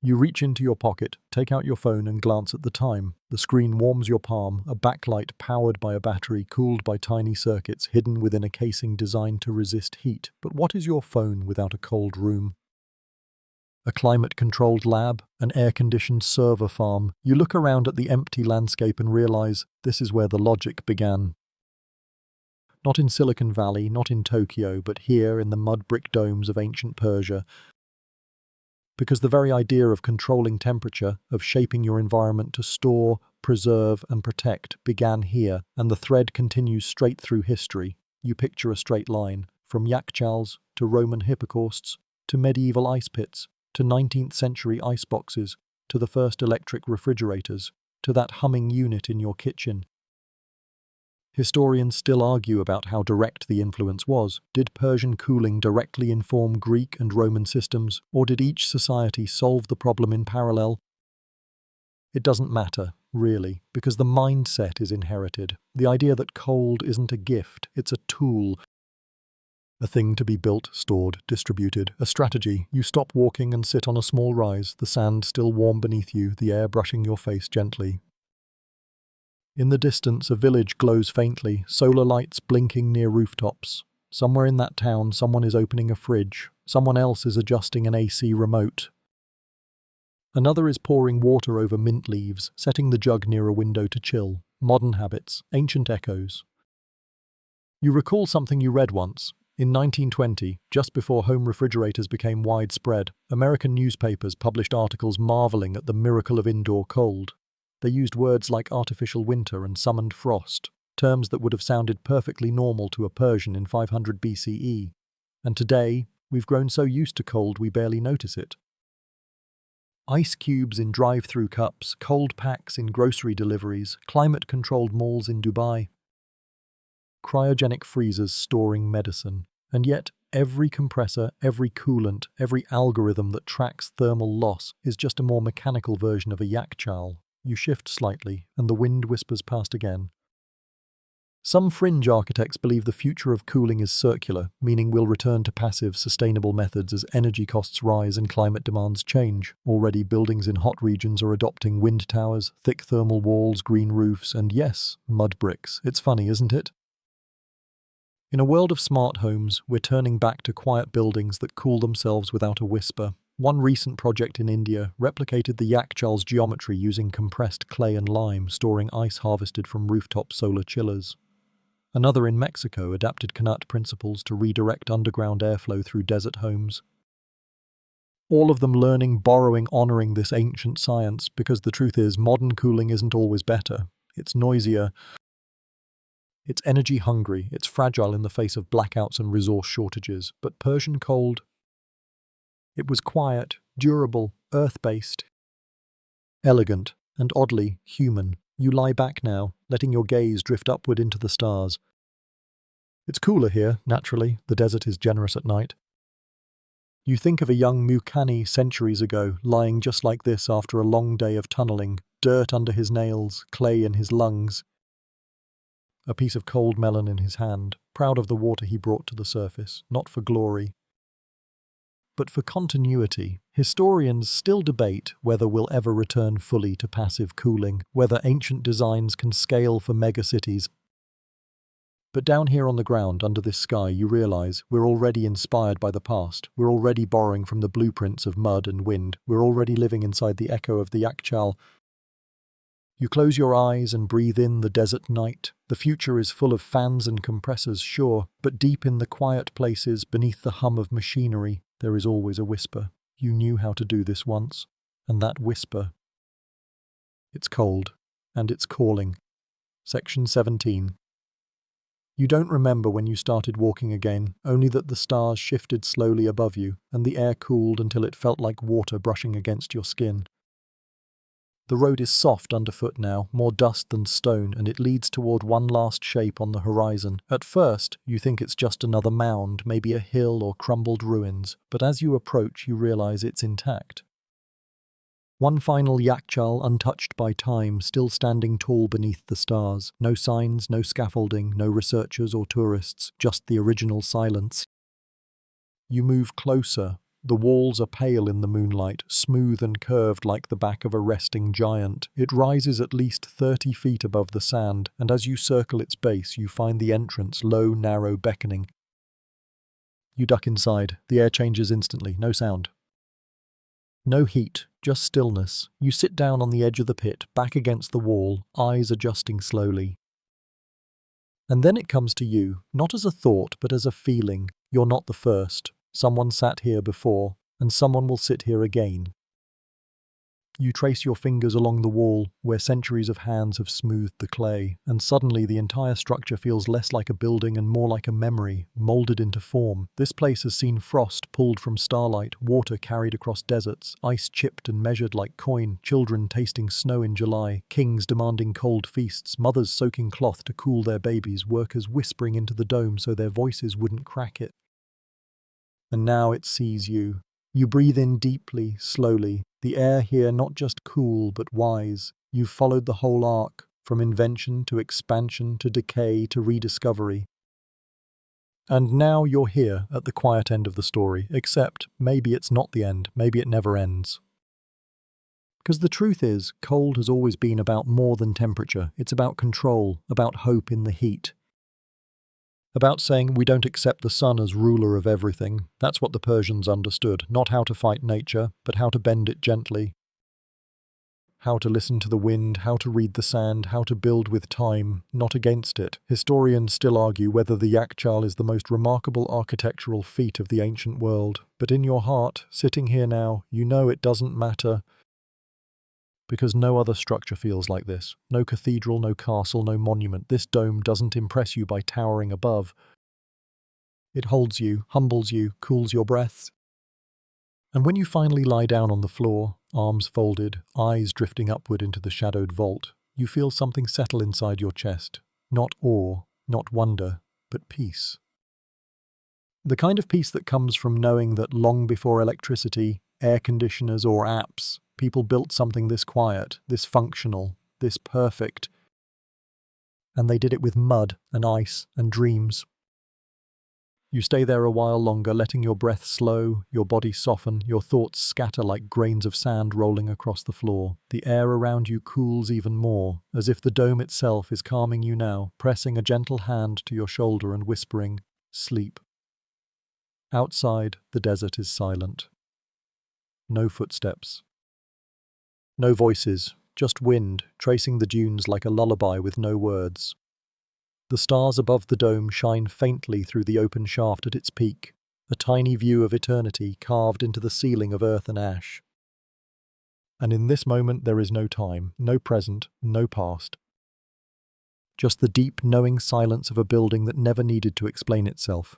You reach into your pocket, take out your phone and glance at the time. The screen warms your palm, a backlight powered by a battery cooled by tiny circuits hidden within a casing designed to resist heat. But what is your phone without a cold room? A climate-controlled lab, an air-conditioned server farm. You look around at the empty landscape and realize this is where the logic began. Not in Silicon Valley, not in Tokyo, but here in the mud brick domes of ancient Persia. Because the very idea of controlling temperature, of shaping your environment to store, preserve, and protect began here, and the thread continues straight through history. You picture a straight line, from yakchals to Roman hippocausts, to medieval ice pits, to 19th century ice boxes, to the first electric refrigerators, to that humming unit in your kitchen. Historians still argue about how direct the influence was. Did Persian cooling directly inform Greek and Roman systems, or did each society solve the problem in parallel? It doesn't matter, really, because the mindset is inherited. The idea that cold isn't a gift, it's a tool. A thing to be built, stored, distributed, a strategy. You stop walking and sit on a small rise, the sand still warm beneath you, the air brushing your face gently. In the distance, a village glows faintly, solar lights blinking near rooftops. Somewhere in that town, someone is opening a fridge. Someone else is adjusting an AC remote. Another is pouring water over mint leaves, setting the jug near a window to chill. Modern habits, ancient echoes. You recall something you read once. In 1920, just before home refrigerators became widespread, American newspapers published articles marveling at the miracle of indoor cold. They used words like artificial winter and summoned frost, terms that would have sounded perfectly normal to a Persian in 500 BCE. And today, we've grown so used to cold we barely notice it. Ice cubes in drive-through cups, cold packs in grocery deliveries, climate-controlled malls in Dubai. Cryogenic freezers storing medicine. And yet, every compressor, every coolant, every algorithm that tracks thermal loss is just a more mechanical version of a yakchal. You shift slightly, and the wind whispers past again. Some fringe architects believe the future of cooling is circular, meaning we'll return to passive, sustainable methods as energy costs rise and climate demands change. Already, buildings in hot regions are adopting wind towers, thick thermal walls, green roofs, and yes, mud bricks. It's funny, isn't it? In a world of smart homes, we're turning back to quiet buildings that cool themselves without a whisper. One recent project in India replicated the yakchal's geometry using compressed clay and lime, storing ice harvested from rooftop solar chillers. Another in Mexico adapted Canut principles to redirect underground airflow through desert homes. All of them learning, borrowing, honoring this ancient science, because the truth is, modern cooling isn't always better. It's noisier. It's energy-hungry, it's fragile in the face of blackouts and resource shortages. But Persian cold? It was quiet, durable, earth-based, elegant, and oddly human. You lie back now, letting your gaze drift upward into the stars. It's cooler here, naturally. The desert is generous at night. You think of a young Mukani centuries ago, lying just like this after a long day of tunneling, dirt under his nails, clay in his lungs, a piece of cold melon in his hand, proud of the water he brought to the surface, not for glory, but for continuity. Historians still debate whether we'll ever return fully to passive cooling, whether ancient designs can scale for megacities. But down here on the ground, under this sky, you realize we're already inspired by the past. We're already borrowing from the blueprints of mud and wind. We're already living inside the echo of the yakchal. You close your eyes and breathe in the desert night. The future is full of fans and compressors, sure, but deep in the quiet places, beneath the hum of machinery, there is always a whisper. You knew how to do this once, and that whisper. It's cold, and it's calling. Section 17. You don't remember when you started walking again, only that the stars shifted slowly above you, and the air cooled until it felt like water brushing against your skin. The road is soft underfoot now, more dust than stone, and it leads toward one last shape on the horizon. At first, you think it's just another mound, maybe a hill or crumbled ruins, but as you approach, you realize it's intact. One final yakchal, untouched by time, still standing tall beneath the stars. No signs, no scaffolding, no researchers or tourists, just the original silence. You move closer. The walls are pale in the moonlight, smooth and curved like the back of a resting giant. It rises at least 30 feet above the sand, and as you circle its base, you find the entrance low, narrow, beckoning. You duck inside. The air changes instantly. No sound. No heat, just stillness. You sit down on the edge of the pit, back against the wall, eyes adjusting slowly. And then it comes to you, not as a thought, but as a feeling. You're not the first. Someone sat here before, and someone will sit here again. You trace your fingers along the wall, where centuries of hands have smoothed the clay, and suddenly the entire structure feels less like a building and more like a memory, molded into form. This place has seen frost pulled from starlight, water carried across deserts, ice chipped and measured like coin, children tasting snow in July, kings demanding cold feasts, mothers soaking cloth to cool their babies, workers whispering into the dome so their voices wouldn't crack it. And now it sees you. You breathe in deeply, slowly. The air here not just cool, but wise. You've followed the whole arc, from invention to expansion to decay to rediscovery. And now you're here at the quiet end of the story, except maybe it's not the end, maybe it never ends. Because the truth is, cold has always been about more than temperature. It's about control, about hope in the heat. About saying we don't accept the sun as ruler of everything. That's what the Persians understood, not how to fight nature, but how to bend it gently. How to listen to the wind, how to read the sand, how to build with time, not against it. Historians still argue whether the Yakchal is the most remarkable architectural feat of the ancient world. But in your heart, sitting here now, you know it doesn't matter. Because no other structure feels like this. No cathedral, no castle, no monument. This dome doesn't impress you by towering above. It holds you, humbles you, cools your breath. And when you finally lie down on the floor, arms folded, eyes drifting upward into the shadowed vault, you feel something settle inside your chest. Not awe, not wonder, but peace. The kind of peace that comes from knowing that long before electricity, air conditioners or apps, people built something this quiet, this functional, this perfect. And they did it with mud and ice and dreams. You stay there a while longer, letting your breath slow, your body soften, your thoughts scatter like grains of sand rolling across the floor. The air around you cools even more, as if the dome itself is calming you now, pressing a gentle hand to your shoulder and whispering, "Sleep." Outside, the desert is silent. No footsteps. No voices, just wind, tracing the dunes like a lullaby with no words. The stars above the dome shine faintly through the open shaft at its peak, a tiny view of eternity carved into the ceiling of earth and ash. And in this moment there is no time, no present, no past. Just the deep, knowing silence of a building that never needed to explain itself.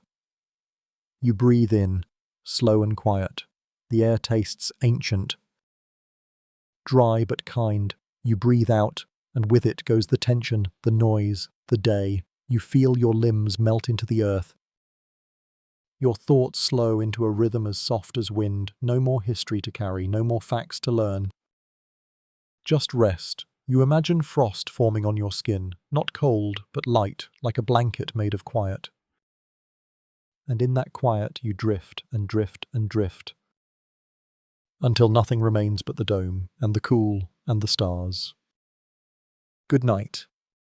You breathe in, slow and quiet. The air tastes ancient. Dry but kind. You breathe out, and with it goes the tension, the noise, the day. You feel your limbs melt into the earth. Your thoughts slow into a rhythm as soft as wind. No more history to carry, no more facts to learn. Just rest. You imagine frost forming on your skin, not cold, but light, like a blanket made of quiet. And in that quiet you drift and drift and drift, until nothing remains but the dome, and the cool, and the stars. Good night.